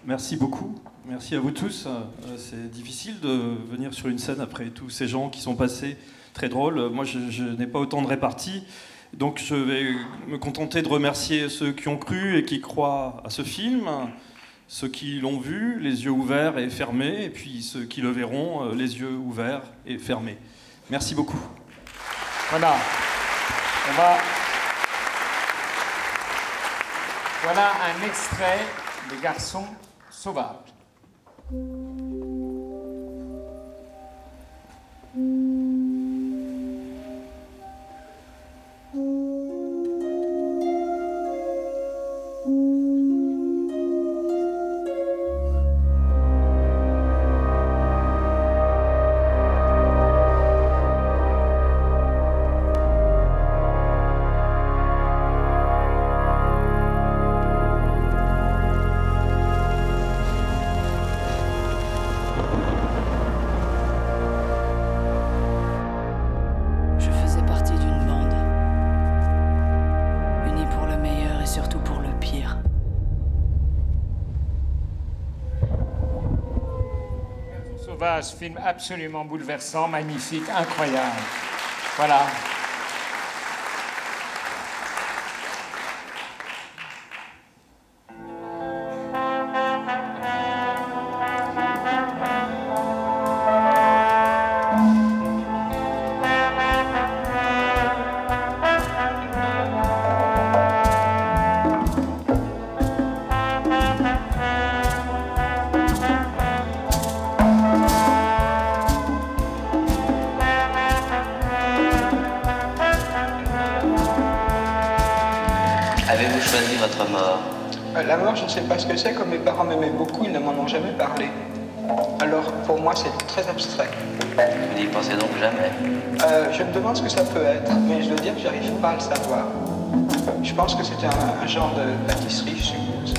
Merci beaucoup. Merci à vous tous. C'est difficile de venir sur une scène après tous ces gens qui sont passés. Très drôle. Moi, je n'ai pas autant de répartie. Donc, je vais me contenter de remercier ceux qui ont cru et qui croient à ce film, ceux qui l'ont vu, les yeux ouverts et fermés, et puis ceux qui le verront, les yeux ouverts et fermés. Merci beaucoup. Voilà. Voilà un extrait des Garçons Sauvages. Film absolument bouleversant, magnifique, incroyable. Voilà. avez-vous choisi votre mort? La mort, je ne sais pas ce que c'est. Comme mes parents m'aimaient beaucoup, ils ne m'en ont jamais parlé. Alors, pour moi, c'est très abstrait. Vous n'y pensez donc jamais? Je me demande ce que ça peut être, mais je dois dire que j'arrive pas à le savoir. Je pense que c'est un genre de pâtisserie, je suppose.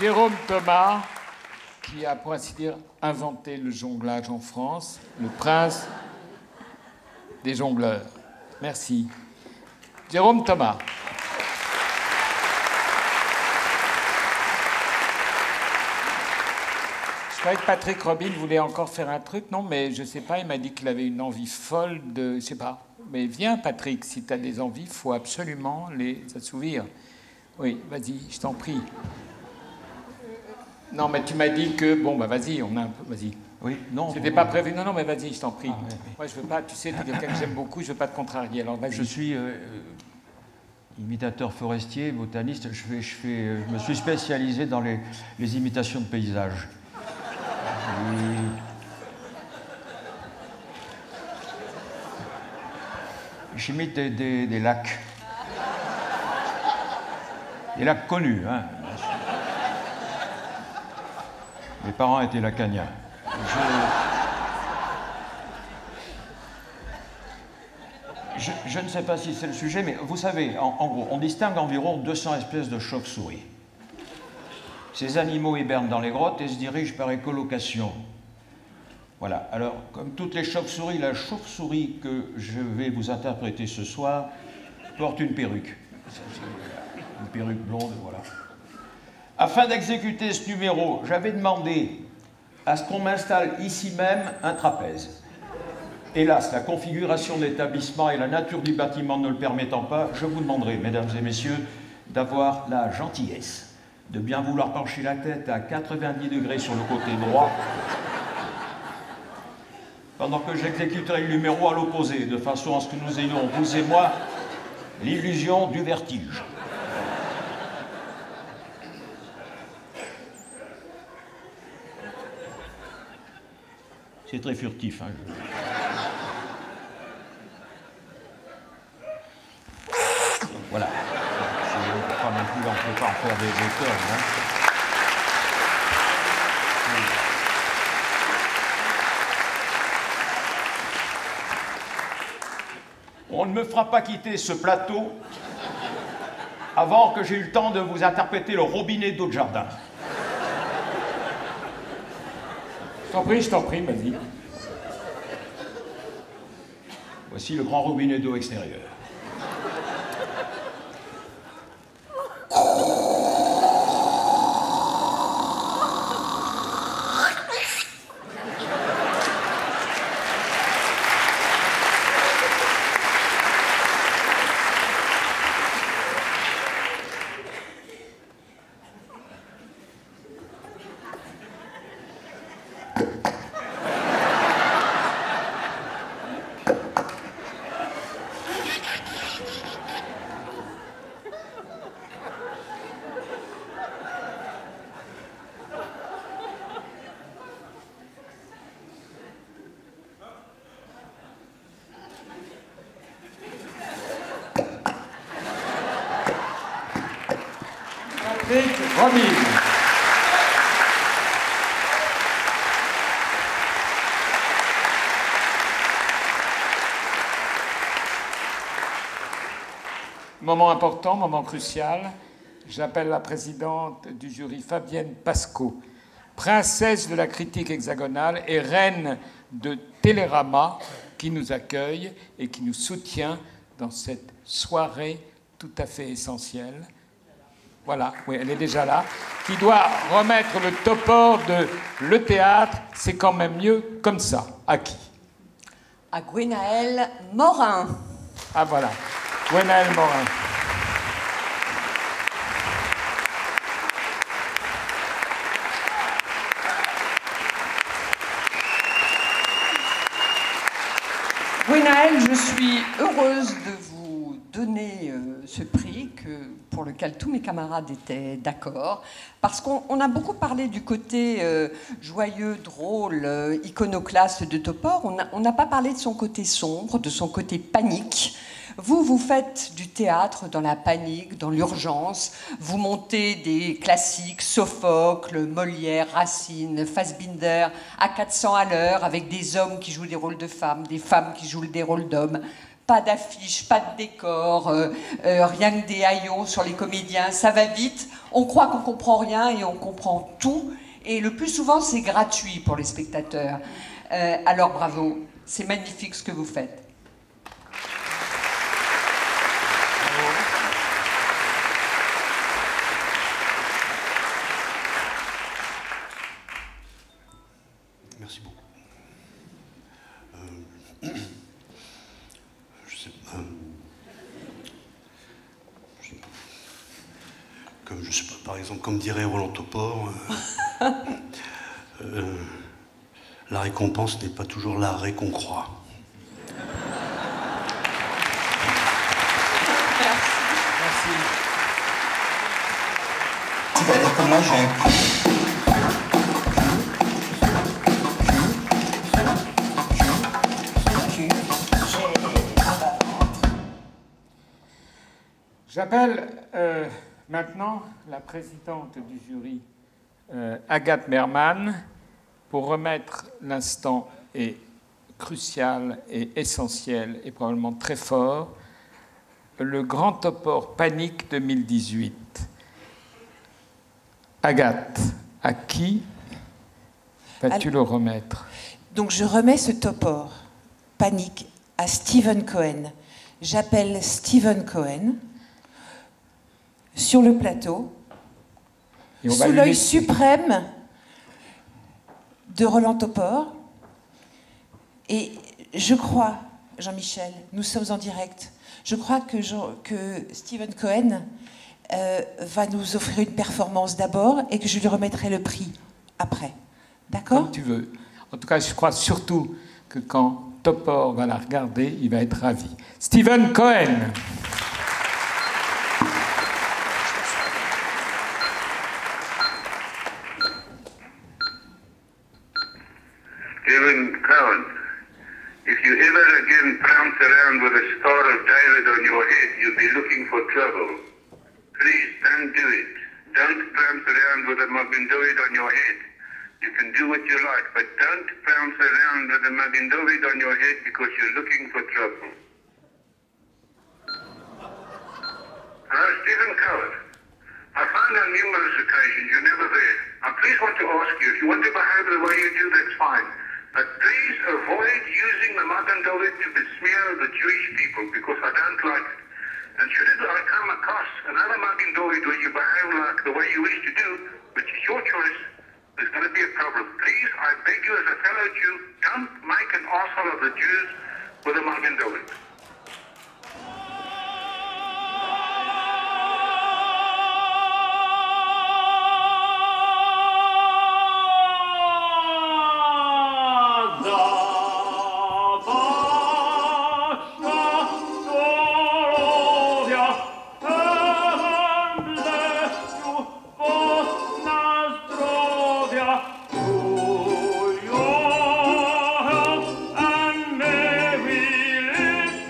Jérôme Thomas, qui a, pour ainsi dire, inventé le jonglage en France, le prince des jongleurs. Merci. Jérôme Thomas. Je croyais que Patrick Robin voulait encore faire un truc, non, mais je sais pas, il m'a dit qu'il avait une envie folle de... Je sais pas. Mais viens, Patrick, si tu as des envies, il faut absolument les assouvir. Oui, vas-y, je t'en prie. Non, mais tu m'as dit que... Bon, bah vas-y, on a un peu... Vas-y. Oui, non. C'était pas prévu. Non, non, mais vas-y, je t'en prie. Moi, je veux pas... Tu sais, tu es quelqu'un que j'aime beaucoup, je veux pas te contrarier. Alors, vas-y. Je suis imitateur forestier, botaniste. Je me suis spécialisé dans les imitations de paysages. J'imite des lacs. Des lacs connus, hein. Mes parents étaient lacaniens. Je ne sais pas si c'est le sujet, mais vous savez, en gros, on distingue environ 200 espèces de chauves-souris. Ces animaux hibernent dans les grottes et se dirigent par écolocation. Voilà. Alors, comme toutes les chauves-souris, la chauve-souris que je vais vous interpréter ce soir porte une perruque. Une perruque blonde, voilà. Afin d'exécuter ce numéro, j'avais demandé à ce qu'on m'installe ici même un trapèze. Hélas, la configuration de l'établissement et la nature du bâtiment ne le permettant pas, je vous demanderai, mesdames et messieurs, d'avoir la gentillesse de bien vouloir pencher la tête à 90 degrés sur le côté droit, pendant que j'exécuterai le numéro à l'opposé, de façon à ce que nous ayons, vous et moi, l'illusion du vertige. C'est très furtif, hein. Voilà. On ne peut pas non plus, on peut pas en faire des tonnes, hein. On ne me fera pas quitter ce plateau avant que j'ai eu le temps de vous interpréter le robinet d'eau de jardin. Je t'en prie, vas-y. Voici le grand robinet d'eau extérieur. Patrick Robin. moment important, moment crucial. J'appelle la présidente du jury, Fabienne Pasco, princesse de la critique hexagonale et reine de Télérama, qui nous accueille et qui nous soutient dans cette soirée tout à fait essentielle. Voilà, oui, elle est déjà là. Qui doit remettre le topor de Le théâtre, c'est quand même mieux comme ça. À qui? À Gwenaëlle Morin. Ah voilà, Gwenaëlle Morin. Gwenaëlle, je suis heureuse de vous donner ce prix pour lequel tous mes camarades étaient d'accord, parce qu'on a beaucoup parlé du côté joyeux, drôle, iconoclaste de Topor. On n'a pas parlé de son côté sombre, de son côté panique. Vous faites du théâtre dans la panique, dans l'urgence. Vous montez des classiques, Sophocle, Molière, Racine, Fassbinder, à 400 à l'heure, avec des hommes qui jouent des rôles de femmes, des femmes qui jouent des rôles d'hommes. Pas d'affiches, pas de décor, rien que des haillons sur les comédiens. Ça va vite. On croit qu'on comprend rien et on comprend tout. Et le plus souvent, c'est gratuit pour les spectateurs. Alors bravo, c'est magnifique ce que vous faites. Merci beaucoup. Je sais pas, par exemple, comme dirait Roland Topor, la récompense n'est pas toujours l'arrêt qu'on croit. Merci. C'est-à-dire que moi j'ai un cul. J'appelle maintenant la présidente du jury, Agathe Merman, pour remettre l'instant est crucial et essentiel et probablement très fort, le Grand Topor Panique 2018. Agathe, à qui vas-tu le remettre? Donc je remets ce Topor Panique à Stephen Cohen. J'appelle Stephen Cohen sur le plateau, sous l'œil suprême de Roland Topor. Et je crois, Jean-Michel, nous sommes en direct, je crois que Stephen Cohen va nous offrir une performance d'abord et que je lui remettrai le prix après. D'accord? Comme tu veux. En tout cas, je crois surtout que quand Topor va la regarder, il va être ravi. Stephen Cohen. Stephen Cohen, if you ever again prance around with a Star of David on your head, you'll be looking for trouble. Please don't do it. Don't prance around with a Magendovid on your head. You can do what you like, but don't prance around with a Magendovid on your head because you're looking for trouble. Stephen Cohen, I found on numerous occasions you're never there. I please want to ask you, if you want to behave the way you do, that's fine. But please avoid using the Magen David to besmear the Jewish people, because I don't like it. And should I come across another Magen David where you behave like the way you wish to do, which is your choice, there's going to be a problem. Please, I beg you as a fellow Jew, don't make an arsehole of the Jews with a Magen David. And may we live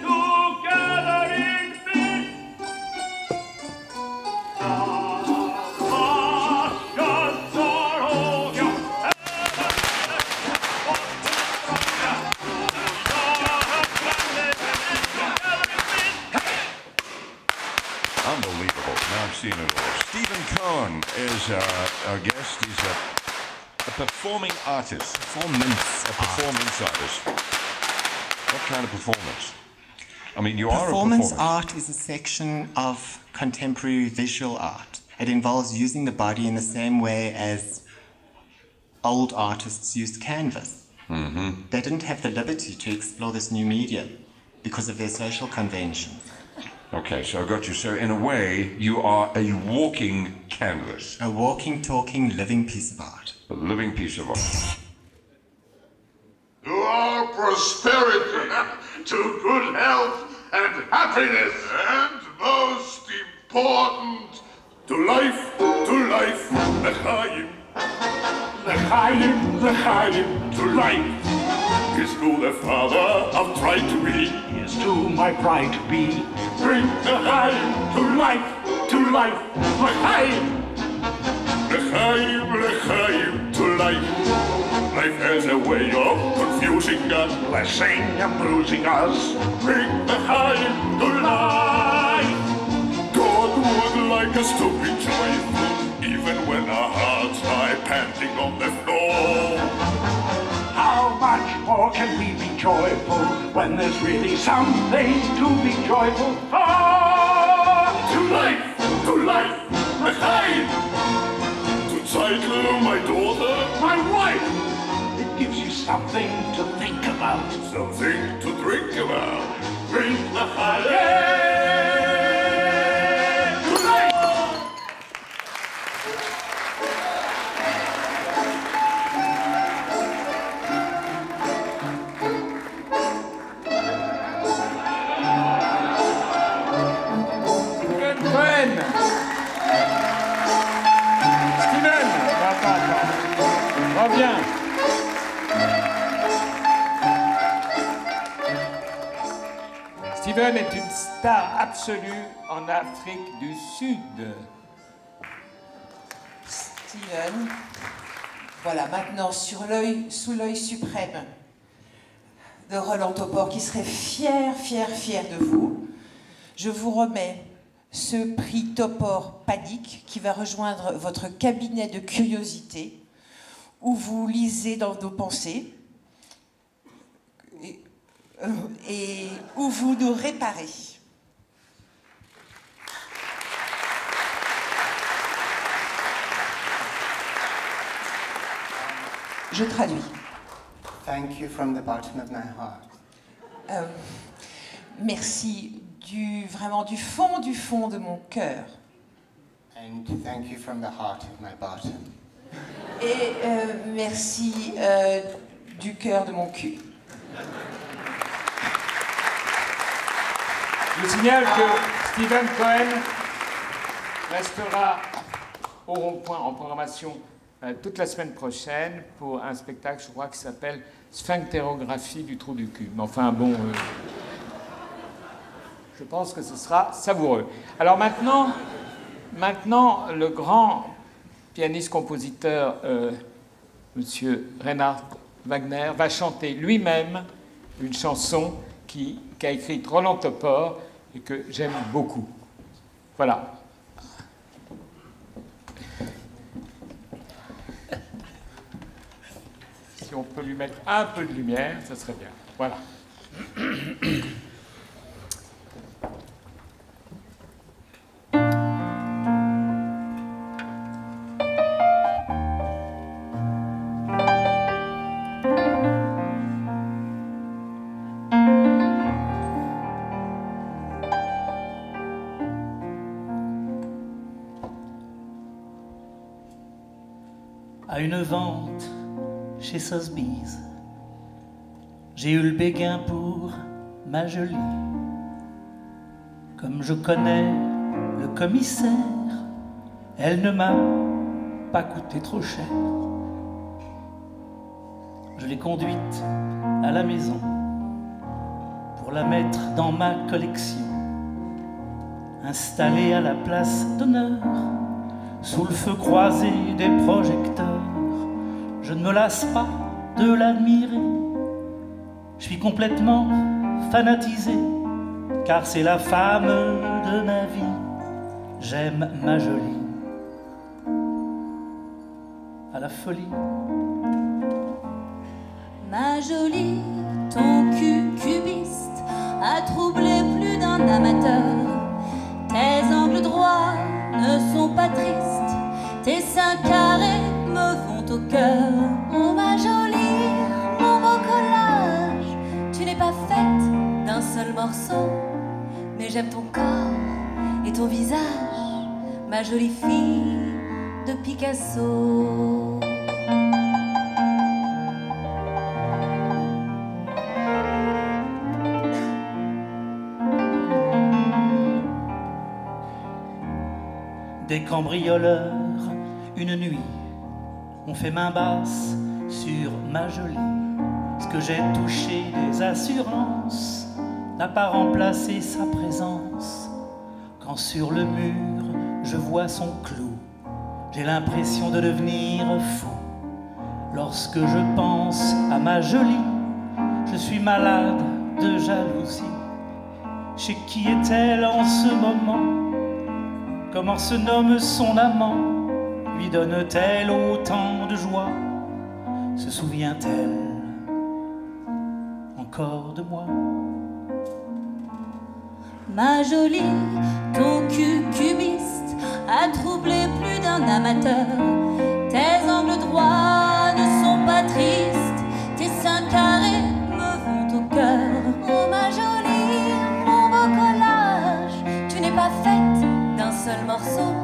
is our guest. He's a performing artist. Performance. A performance artist. What kind of performance? I mean, you are a Performance performer. art is a section of contemporary visual art. It involves using the body in the same way as old artists used canvas. Mm-hmm. They didn't have the liberty to explore this new medium because of their social conventions. Okay, so I got you. So in a way, you are a walking canvas. A walking, talking, living piece of art. A living piece of art. To our prosperity, to good health and happiness, and most important, to life, l'chaim. L'chaim, to life. Is to the father I've tried to be. Is to my pride to be. Bring l'chaim to life, l'chaim. L'chaim, to life. Life has a way of confusing us, blessing and bruising us. Bring l'chaim to life. God would like us to be joyful, even when our hearts lie panting on the floor. How much more can we be joyful when there's really something to be joyful for? To life, l'chaim. To Zeitel, my daughter, my wife. It gives you something to think about, something to drink about. Drink l'chaim. Reviens. Steven est une star absolue en Afrique du Sud. Steven, voilà, maintenant sous l'œil suprême de Roland Topor, qui serait fier de vous, je vous remets ce prix Topor Panique qui va rejoindre votre cabinet de curiosité où vous lisez dans nos pensées et où vous nous réparez. Je traduis. Thank you from the bottom of my heart. Merci vraiment du fond de mon cœur. And thank you from the heart of my bottom. Et merci du cœur de mon cul. Je vous signale que Steven Cohen restera au rond-point en programmation toute la semaine prochaine pour un spectacle, je crois, qui s'appelle Sphinctérographie du trou du cul. Mais enfin, bon, je pense que ce sera savoureux. Alors maintenant, le grand pianiste-compositeur, Monsieur Reinhard Wagner, va chanter lui-même une chanson qu'a écrite Roland Topor et que j'aime beaucoup. Voilà. Si on peut lui mettre un peu de lumière, ça serait bien. Voilà. À une vente chez Sotheby's, j'ai eu le béguin pour ma jolie. Comme je connais le commissaire, elle ne m'a pas coûté trop cher. Je l'ai conduite à la maison pour la mettre dans ma collection, installée à la place d'honneur sous le feu croisé des projecteurs. Je ne me lasse pas de l'admirer, je suis complètement fanatisé, car c'est la femme de ma vie. J'aime ma jolie, à la folie. Ma jolie, ton cul cubiste a troublé plus d'un amateur. Tes angles droits ne sont pas tristes, tes seins carrés me vont au cœur. Oh ma jolie, mon beau collage, tu n'es pas faite d'un seul morceau, mais j'aime ton corps et ton visage, ma jolie fille de Picasso. Des cambrioleurs, une nuit, ont fait main basse sur ma jolie. Ce que j'ai touché des assurances n'a pas remplacé sa présence. Quand sur le mur je vois son clou, j'ai l'impression de devenir fou. Lorsque je pense à ma jolie, je suis malade de jalousie. Chez qui est-elle en ce moment? Comment se nomme son amant? Lui donne-t-elle autant de joie? Se souvient-elle encore de moi? Ma jolie, ton cul cubiste a troublé plus d'un amateur. Tes angles droits ne sont pas tristes, tes seins carrés me vont au cœur. Oh ma jolie, mon beau collage, tu n'es pas faite d'un seul morceau,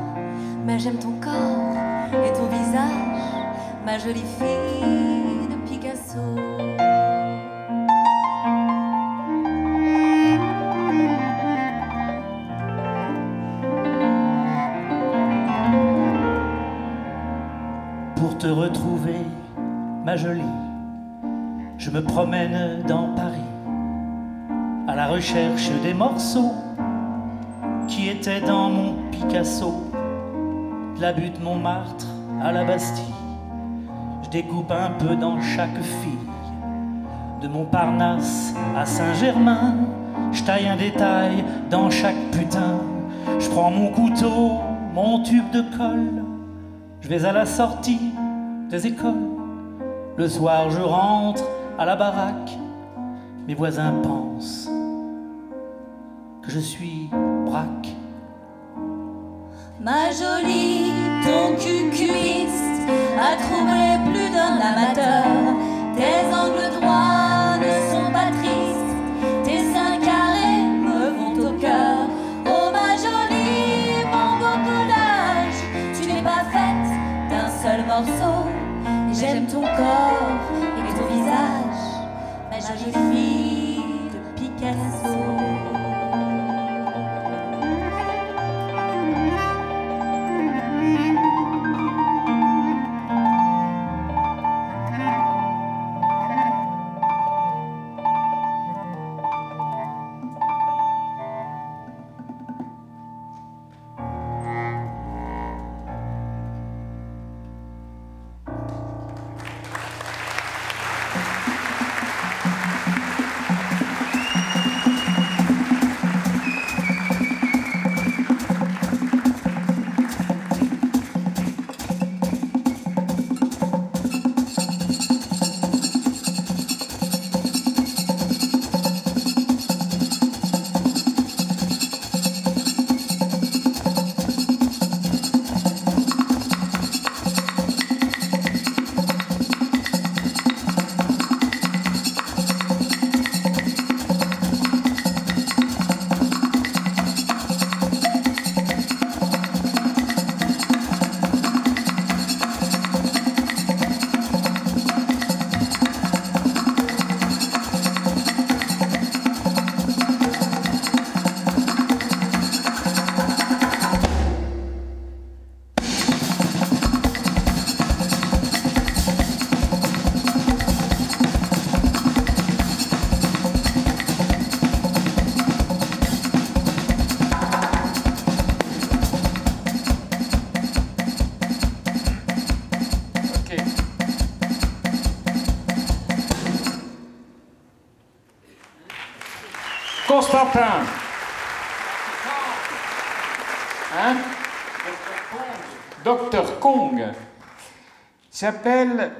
mais j'aime ton corps et ton visage, ma jolie fille de Picasso. Pour te retrouver, ma jolie, je me promène dans Paris à la recherche des morceaux qui étaient dans mon Picasso. De la butte Montmartre à la Bastille, je découpe un peu dans chaque fille. De Montparnasse à Saint-Germain, je taille un détail dans chaque putain. Je prends mon couteau, mon tube de colle, je vais à la sortie des écoles. Le soir je rentre à la baraque, mes voisins pensent que je suis braque. Ma jolie, ton cul cubiste a troublé plus d'un amateur. Tes angles droits ne sont pas tristes, tes seins carrés me vont au cœur. Oh ma jolie, mon beau collage, tu n'es pas faite d'un seul morceau, et j'aime ton corps et ton visage, ma jolie fille de Picasso. Constantin. Hein? Docteur Kong. J'appelle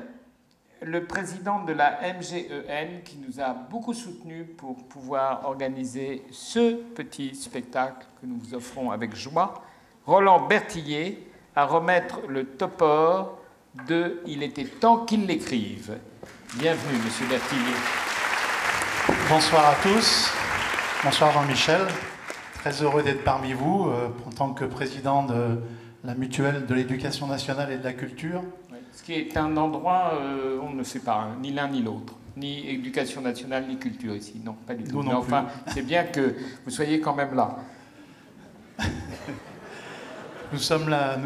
le président de la MGEN qui nous a beaucoup soutenus pour pouvoir organiser ce petit spectacle que nous vous offrons avec joie, Roland Bertillier, à remettre le topor de « Il était temps qu'il l'écrive ». Bienvenue, Monsieur Bertillier. Bonsoir à tous. Bonsoir Jean-Michel. Très heureux d'être parmi vous en tant que président de la mutuelle de l'éducation nationale et de la culture. Ce qui est un endroit, on ne sait pas, hein, ni l'un ni l'autre, ni éducation nationale, ni culture ici, non, pas du tout. Mais enfin, c'est bien que vous soyez quand même là. Nous sommes là,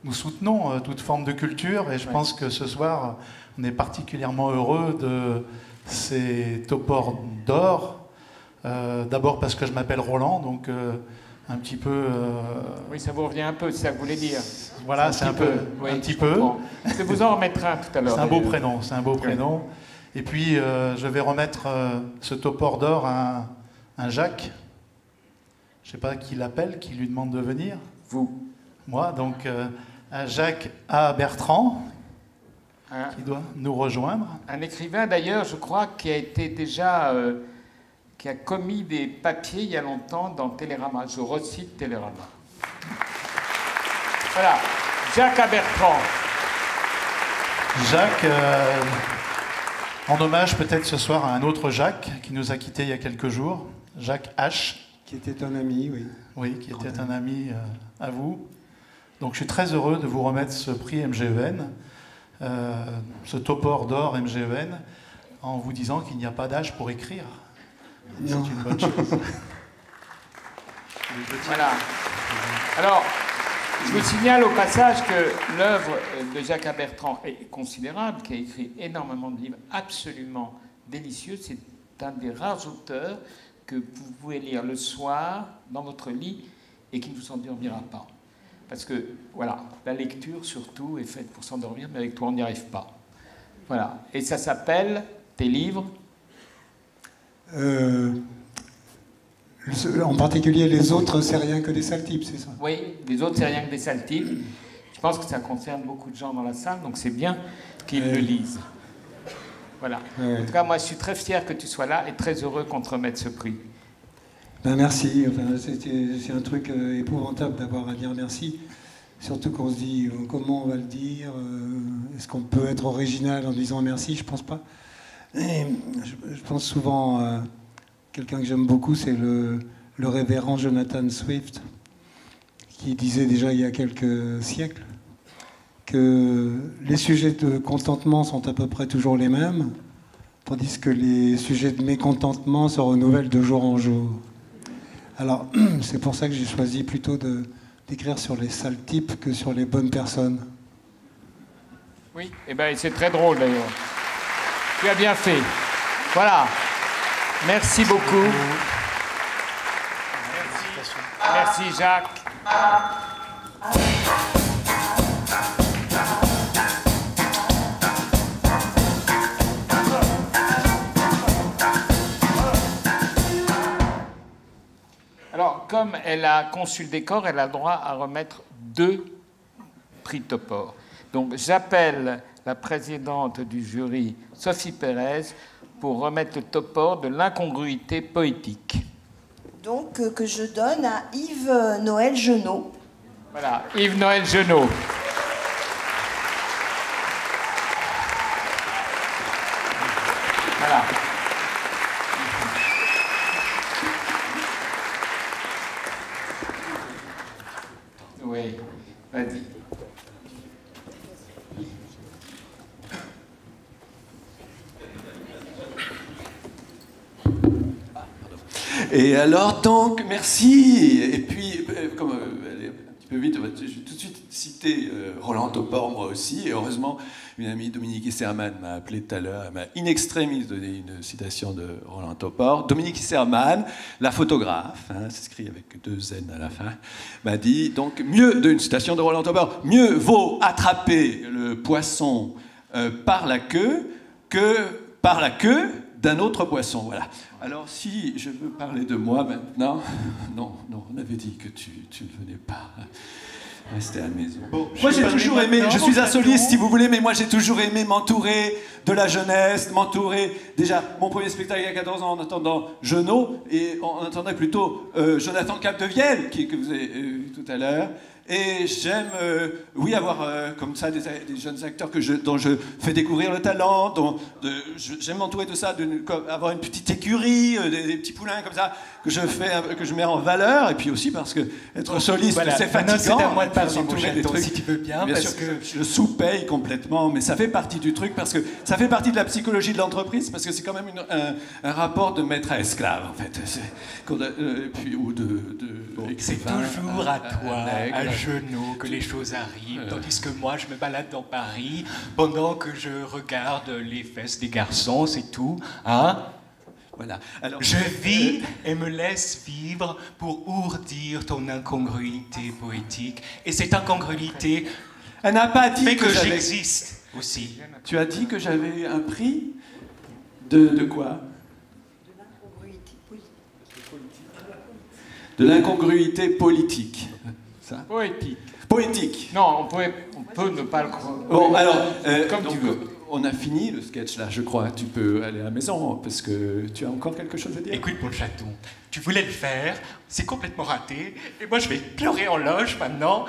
nous soutenons toute forme de culture et je pense que ce soir, on est particulièrement heureux de ces topors d'or. D'abord parce que je m'appelle Roland, donc un petit peu... Oui, ça vous revient un peu, c'est ça que vous voulez dire. Voilà, c'est un petit peu. Je vous en remettre un tout à l'heure. C'est un beau prénom, c'est un beau prénom. Et puis, je vais remettre ce topor d'or à un Jacques. Je ne sais pas qui l'appelle, qui lui demande de venir. Vous. Moi, donc à Jacques A. Bertrand, qui doit nous rejoindre. Un écrivain, d'ailleurs, je crois, qui a été déjà... qui a commis des papiers il y a longtemps dans Télérama. Je recite Télérama. Voilà, Jacques A. Bertrand. Jacques, en hommage peut-être ce soir à un autre Jacques qui nous a quittés il y a quelques jours, Jacques H. Qui était un ami, oui. Oui, qui était un ami à vous. Donc je suis très heureux de vous remettre ce prix MGEN, ce topor d'or MGEN, en vous disant qu'il n'y a pas d'âge pour écrire. C'est une bonne chose. Voilà. Alors, je vous signale au passage que l'œuvre de Jacques A. Bertrand est considérable, qui a écrit énormément de livres absolument délicieux. C'est un des rares auteurs que vous pouvez lire le soir dans votre lit et qui ne vous endormira pas. Parce que, voilà, la lecture surtout est faite pour s'endormir, mais avec toi on n'y arrive pas. Voilà. Et ça s'appelle, tes livres en particulier, les autres, c'est rien que des sales types, c'est ça? Oui, les autres, c'est rien que des sales types. Je pense que ça concerne beaucoup de gens dans la salle, donc c'est bien qu'ils le lisent. Voilà. En tout cas, moi, je suis très fier que tu sois là et très heureux qu'on te remette ce prix. Ben merci. Enfin, c'est un truc épouvantable d'avoir à dire merci. Surtout qu'on se dit comment on va le dire. Est-ce qu'on peut être original en disant merci? Je pense pas. Et je pense souvent à quelqu'un que j'aime beaucoup, c'est le révérend Jonathan Swift, qui disait déjà il y a quelques siècles que les sujets de contentement sont à peu près toujours les mêmes, tandis que les sujets de mécontentement se renouvellent de jour en jour. Alors, c'est pour ça que j'ai choisi plutôt d'écrire sur les sales types que sur les bonnes personnes. Oui, et ben c'est très drôle d'ailleurs. Tu as bien fait. Voilà. Merci beaucoup. Merci Jacques. Alors, comme elle a conçu le décor, elle a le droit à remettre 2 prix Topor. Donc, j'appelle la présidente du jury, Sophie Pérez, pour remettre le Topor de l'incongruité poétique. Donc, que je donne à Yves-Noël Genot. Voilà, Yves-Noël Genot. Voilà. Oui, vas-y. Et alors, donc, merci. Et puis, comme elle est un petit peu vite, je vais tout de suite citer Roland Topor, moi aussi. Et heureusement, une amie, Dominique Isserman, m'a appelé tout à l'heure. Elle m'a in extremis donné une citation de Roland Topor. Dominique Isserman, la photographe, hein, c'est écrit avec 2 N à la fin, m'a dit, donc, d'une citation de Roland Topor, mieux vaut attraper le poisson par la queue que par la queue d'un autre poisson. Voilà. Alors, si je veux parler de moi maintenant... Non, on avait dit que tu ne venais pas. Restez à la maison. Moi j'ai toujours aimé, je suis un soliste si vous voulez, mais moi j'ai toujours aimé m'entourer de la jeunesse, m'entourer... Déjà, mon premier spectacle il y a 14 ans en attendant Genot, et on attendait plutôt Jonathan Capdevielle, que vous avez vu tout à l'heure. Et j'aime, oui, avoir comme ça des jeunes acteurs dont je fais découvrir le talent, j'aime m'entourer de ça, avoir une petite écurie, des petits poulains comme ça, que je mets en valeur, et puis aussi parce que être soliste, voilà, c'est fatigant. C'est à moi de parler, s'entourer des trucs, si tu veux bien, bien parce sûr, que... je sous-paye complètement, mais ça fait partie du truc, parce que ça fait partie de la psychologie de l'entreprise, parce que c'est quand même un rapport de maître à esclave, en fait. C'est toujours à toi, à genoux, que les choses arrivent, tandis que moi, je me balade dans Paris pendant que je regarde les fesses des garçons, c'est tout, hein? Voilà. Alors, je vis et me laisse vivre pour ourdir ton incongruité poétique. Et cette incongruité elle n'a pas dit fait que j'avais... j'existe aussi. Tu as dit que j'avais un prix de quoi? De l'incongruité politique. Ça? Poétique. Poétique. Non, on peut ne pas le croire. Bon, alors, comme donc, tu veux. On a fini le sketch là, je crois. Tu peux aller à la maison parce que tu as encore quelque chose à dire. Écoute, mon chaton, tu voulais le faire, c'est complètement raté, et moi je vais pleurer en loge maintenant.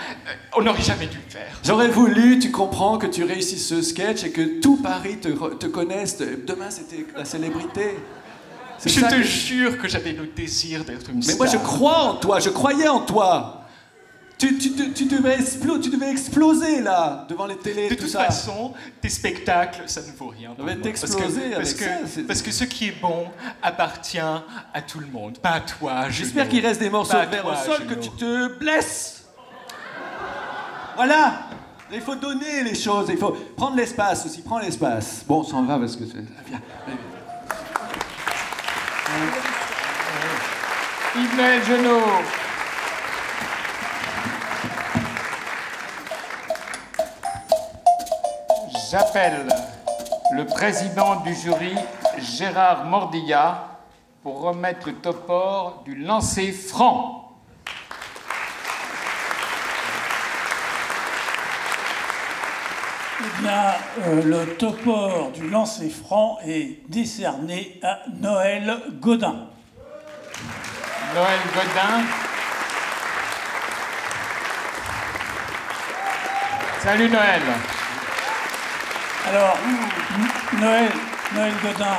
On n'aurait jamais dû le faire. J'aurais voulu, tu comprends, que tu réussisses ce sketch et que tout Paris te connaisse. Demain, c'était la célébrité. Je te jure que j'avais le désir d'être une star. Mais moi, je crois en toi, je croyais en toi. Tu devais exploser là, devant les télés, de tout toute ça. façon, tes spectacles, ça ne vaut rien. Ça va t'exploser parce que ce qui est bon appartient à tout le monde, pas à toi. J'espère qu'il reste des morceaux de verre au sol, que tu te blesses. Voilà. Il faut donner les choses, il faut prendre l'espace aussi, prends l'espace. Bon, on s'en va parce que... Viens. Yves-Noël Genot. J'appelle le président du jury, Gérard Mordillat, pour remettre le topor du lancer franc. Eh bien, le topor du lancer franc est décerné à Noël Godin. Noël Godin. Salut Noël. Alors, Noël Godin,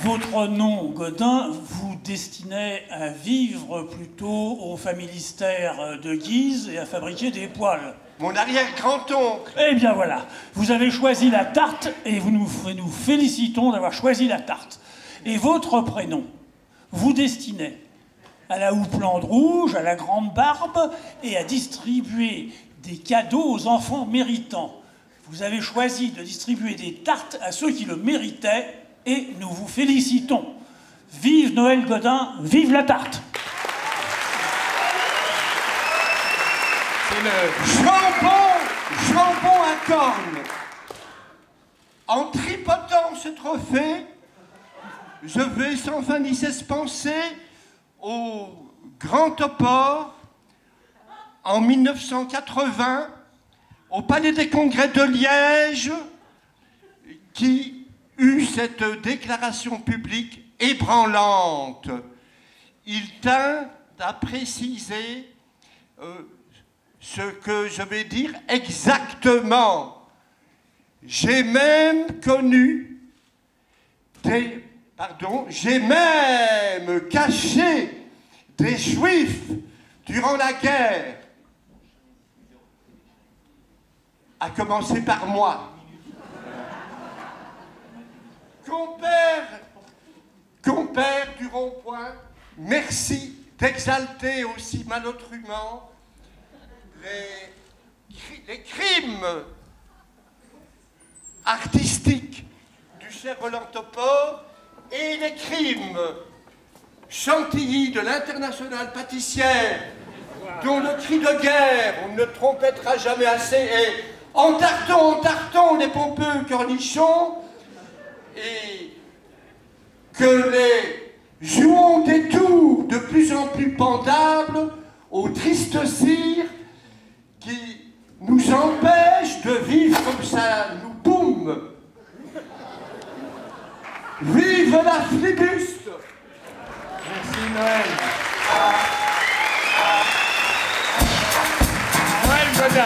votre nom, Godin, vous destinait à vivre plutôt au familistère de Guise et à fabriquer des poils. Mon arrière-grand-oncle. Eh bien voilà, vous avez choisi la tarte et nous félicitons d'avoir choisi la tarte. Et votre prénom vous destinait à la houppelande rouge, à la grande barbe et à distribuer des cadeaux aux enfants méritants. Vous avez choisi de distribuer des tartes à ceux qui le méritaient et nous vous félicitons. Vive Noël Godin, vive la tarte! C'est le jambon à cornes. En tripotant ce trophée, je vais sans fin ni cesse penser au Grand Topor en 1980 au Palais des Congrès de Liège, qui eut cette déclaration publique ébranlante. Il tint à préciser ce que je vais dire exactement. J'ai même connu j'ai même caché des Juifs durant la guerre. À commencer par moi. Compère du rond-point, merci d'exalter aussi malautrement les crimes artistiques du cher Roland Topor et les crimes chantilly de l'internationale pâtissière, dont le cri de guerre, on ne trompetera jamais assez, est « En tarton, les pompeux cornichons !» et que les jouons des tours de plus en plus pendables aux tristes cires qui nous empêche de vivre comme ça, nous boum. Vive la flibuste. Merci Noël. Noël Godin.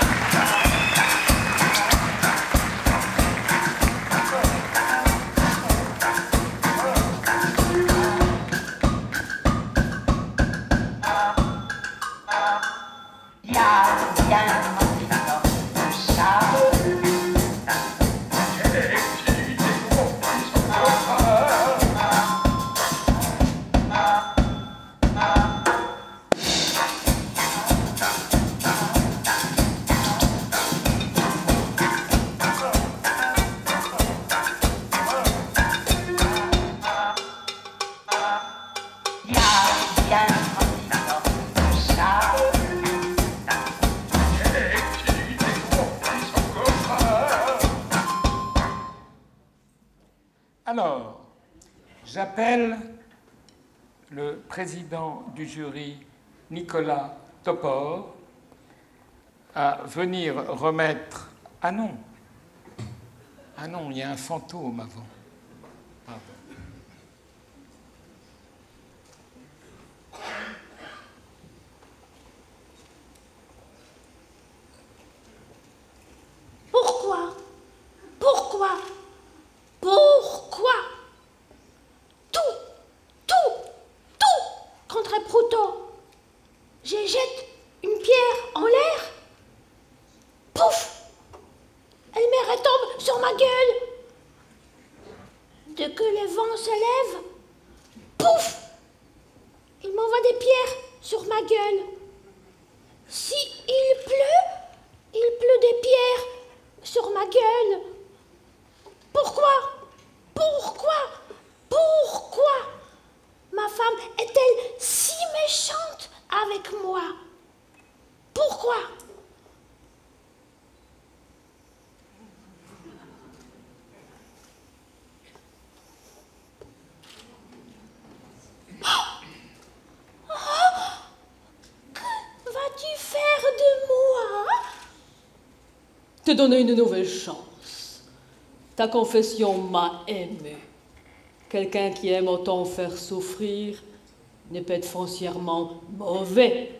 Alors, j'appelle le président du jury, Nicolas Topor, à venir remettre... Ah non, il y a un fantôme avant. Pardon. Pourquoi tout contre Proutot. Je jette une pierre en l'air, pouf, elle me retombe sur ma gueule. Dès que le vent se lève, pouf, il m'envoie des pierres sur ma gueule. Si il pleut des pierres sur ma gueule. Pourquoi ma femme est-elle si méchante avec moi? Pourquoi? Que vas-tu faire de moi? Te donner une nouvelle chance. Ta confession m'a aimé. Quelqu'un qui aime autant faire souffrir n'est pas foncièrement mauvais.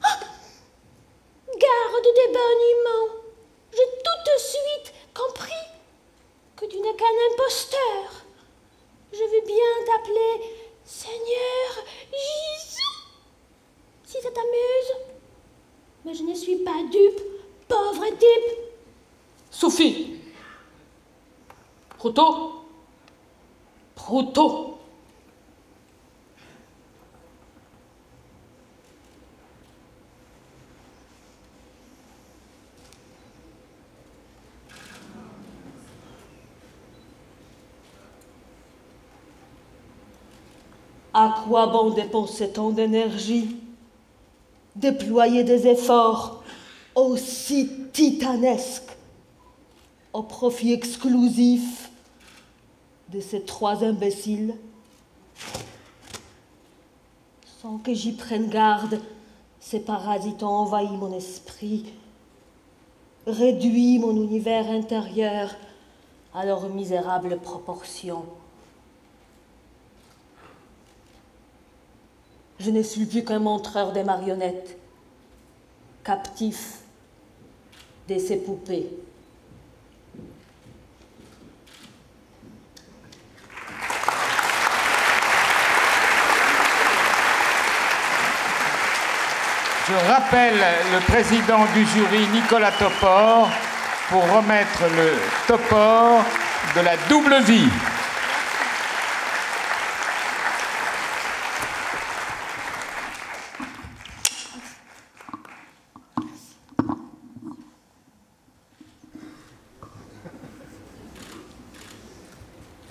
Garde des boniments. J'ai tout de suite compris que tu n'es qu'un imposteur. Je veux bien t'appeler Seigneur Jésus, si ça t'amuse. Mais je ne suis pas dupe, pauvre type. Sophie! Proutot! À quoi bon dépenser tant d'énergie, déployer des efforts aussi titanesques au profit exclusif de ces trois imbéciles, sans que j'y prenne garde? Ces parasites ont envahi mon esprit, réduit mon univers intérieur à leurs misérables proportions. Je ne suis plus qu'un montreur des marionnettes, captif de ces poupées. Je rappelle le président du jury, Nicolas Topor, pour remettre le Topor de la double vie.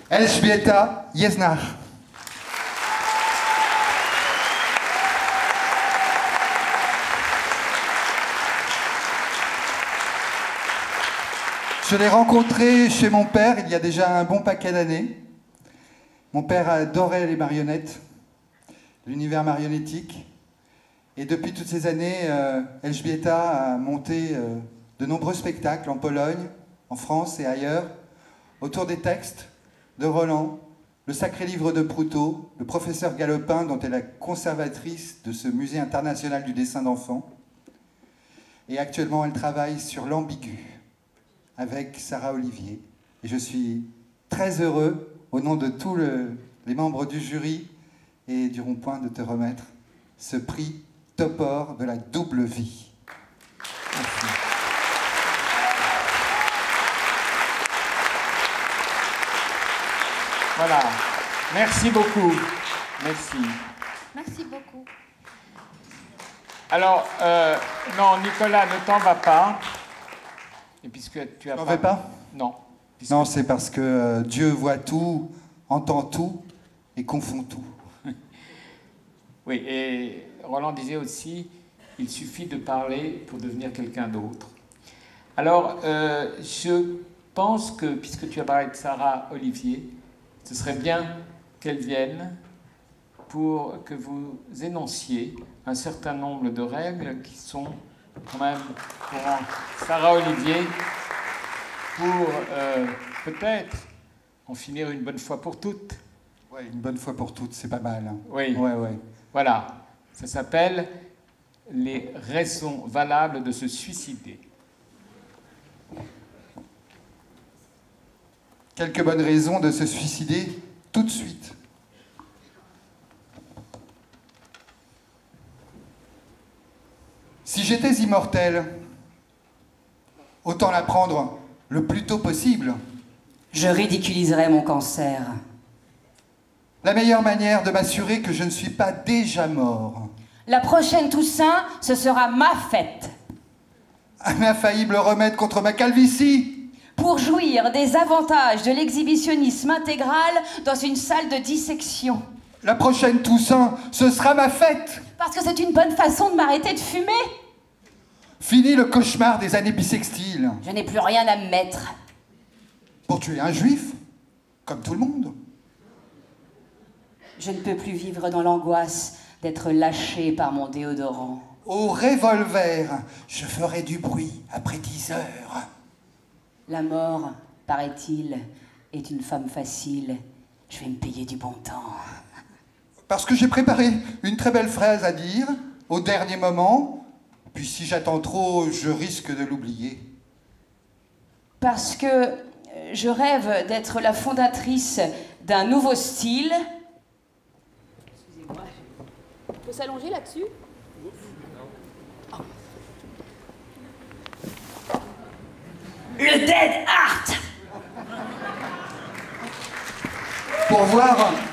Elżbieta Jesnach. Je l'ai rencontrée chez mon père il y a déjà un bon paquet d'années. Mon père adorait les marionnettes, l'univers marionnettique. Et depuis toutes ces années, Elżbieta a monté de nombreux spectacles en Pologne, en France et ailleurs, autour des textes de Roland, le sacré livre de Proutot, le professeur Galopin, dont elle est la conservatrice de ce musée international du dessin d'enfants. Et actuellement, elle travaille sur l'ambigu avec Sarah Olivier. Et je suis très heureux, au nom de tous les membres du jury et du Rond-Point, de te remettre ce prix Topor de la double vie. Merci. Voilà. Merci beaucoup. Merci. Merci beaucoup. Alors, non, Nicolas, ne t'en va pas. Et puisque tu as T'en vas pas? Non. Non, c'est parce que Dieu voit tout, entend tout et confond tout. Oui, et Roland disait aussi, il suffit de parler pour devenir quelqu'un d'autre. Alors, je pense que, puisque tu as parlé de Sarah Olivier, ce serait bien qu'elle vienne pour que vous énonciez un certain nombre de règles qui sont quand même pour Sarah Olivier, pour peut-être en finir une bonne fois pour toutes. Oui, une bonne fois pour toutes, c'est pas mal. Oui. Ouais, ouais. Voilà, ça s'appelle les raisons valables de se suicider. Quelques bonnes raisons de se suicider tout de suite. Si j'étais immortel, autant l'apprendre le plus tôt possible. Je ridiculiserais mon cancer. La meilleure manière de m'assurer que je ne suis pas déjà mort. La prochaine Toussaint, ce sera ma fête. Un infaillible remède contre ma calvitie. Pour jouir des avantages de l'exhibitionnisme intégral dans une salle de dissection. La prochaine Toussaint, ce sera ma fête. Parce que c'est une bonne façon de m'arrêter de fumer. Fini le cauchemar des années bissextiles. Je n'ai plus rien à me mettre. Pour tuer un juif, comme tout le monde. Je ne peux plus vivre dans l'angoisse d'être lâché par mon déodorant. Au revolver, je ferai du bruit après 10 heures. La mort, paraît-il, est une femme facile. Je vais me payer du bon temps. Parce que j'ai préparé une très belle phrase à dire au dernier moment. Puis si j'attends trop, je risque de l'oublier. Parce que je rêve d'être la fondatrice d'un nouveau style. Excusez-moi, on peut s'allonger là-dessus? Le dead art.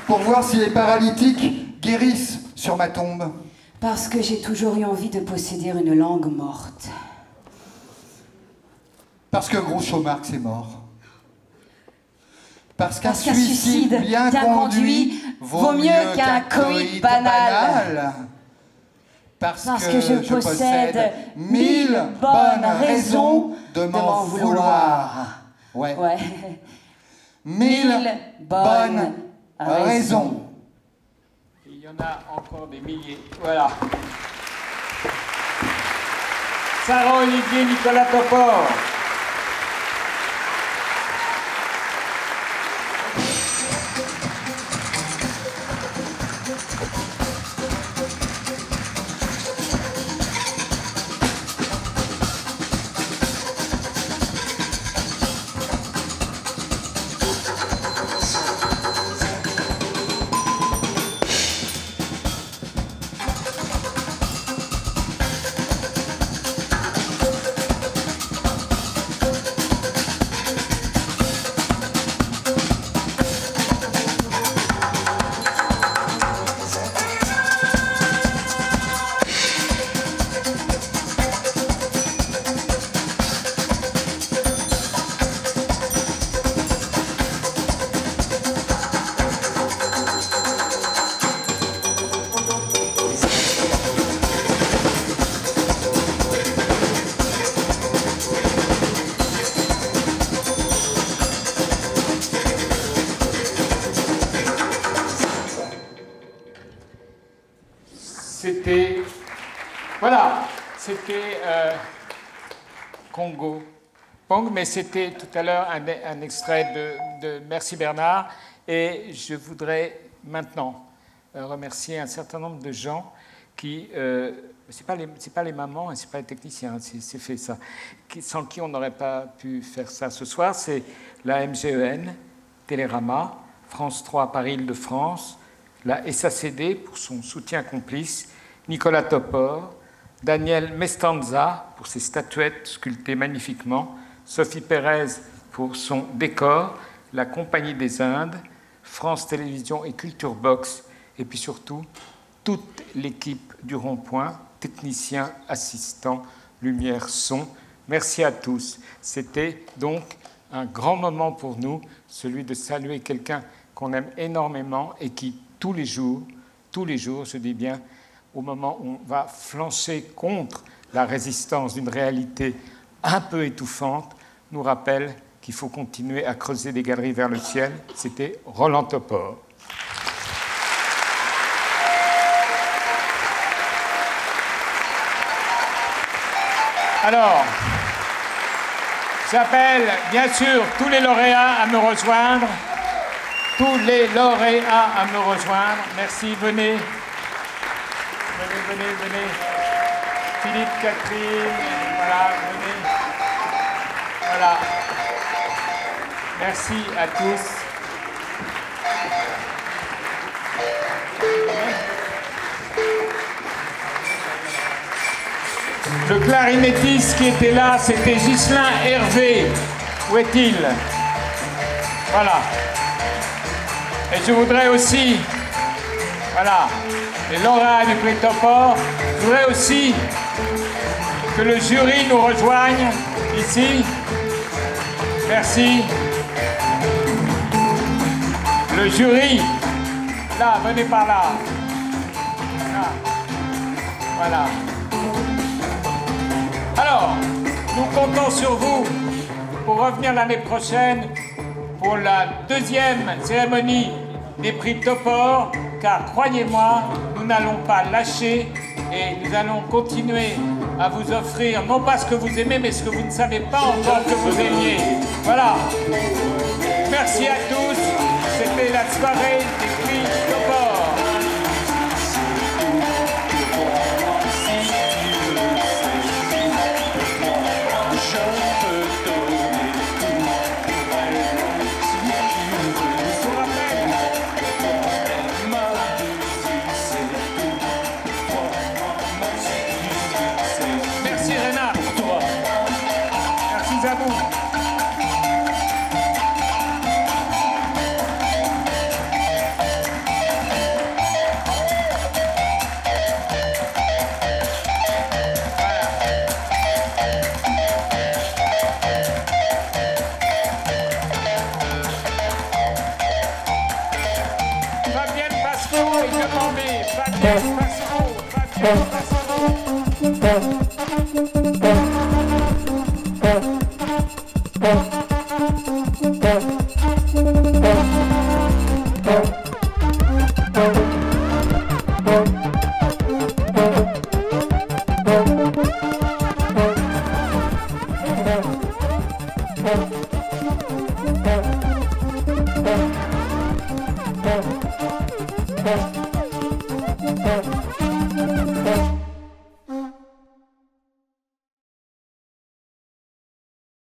Pour voir si les paralytiques guérissent sur ma tombe. Parce que j'ai toujours eu envie de posséder une langue morte. Parce que Groucho Marx est mort. Parce qu'un suicide bien conduit vaut mieux qu'un coït banal. Parce que je possède 1000 bonnes raisons de m'en vouloir. Ouais. 1000 bonnes raisons. Il y en a encore des milliers. Voilà. Sarah Olivier, Nicolas Topor. C'était Voilà, c'était Congo Pong, mais c'était tout à l'heure un extrait de Merci Bernard. Et je voudrais maintenant remercier un certain nombre de gens qui... c'est pas les mamans et c'est pas les techniciens, c'est fait ça. Sans qui on n'aurait pas pu faire ça ce soir. C'est la MGEN, Télérama, France 3 Paris-Île-de-France, la SACD pour son soutien complice, Nicolas Topor, Daniel Mestanza pour ses statuettes sculptées magnifiquement, Sophie Pérez pour son décor, la Compagnie des Indes, France Télévisions et Culture Box, et puis surtout toute l'équipe du Rond-Point, techniciens, assistants, lumière, son. Merci à tous. C'était donc un grand moment pour nous, celui de saluer quelqu'un qu'on aime énormément et qui, tous les jours, je dis bien, au moment où on va flancher contre la résistance d'une réalité un peu étouffante, nous rappelle qu'il faut continuer à creuser des galeries vers le ciel. C'était Roland Topor. Alors, j'appelle bien sûr tous les lauréats à me rejoindre. Tous les lauréats à me rejoindre. Merci, venez. Venez. Philippe, Catherine, voilà, venez. Voilà. Merci à tous. Le clarinettiste qui était là, c'était Ghislain Hervé. Où est-il? Voilà. Et je voudrais aussi, voilà, les lauréats du prix Topor, je voudrais aussi que le jury nous rejoigne ici. Merci. Le jury, là, venez par là. Là. Voilà. Alors, nous comptons sur vous pour revenir l'année prochaine pour la deuxième cérémonie des prix Topor, car croyez-moi, nous n'allons pas lâcher et nous allons continuer à vous offrir non pas ce que vous aimez, mais ce que vous ne savez pas encore que vous aimiez. Voilà. Merci à tous. C'était la soirée des prix Topor. Thank you.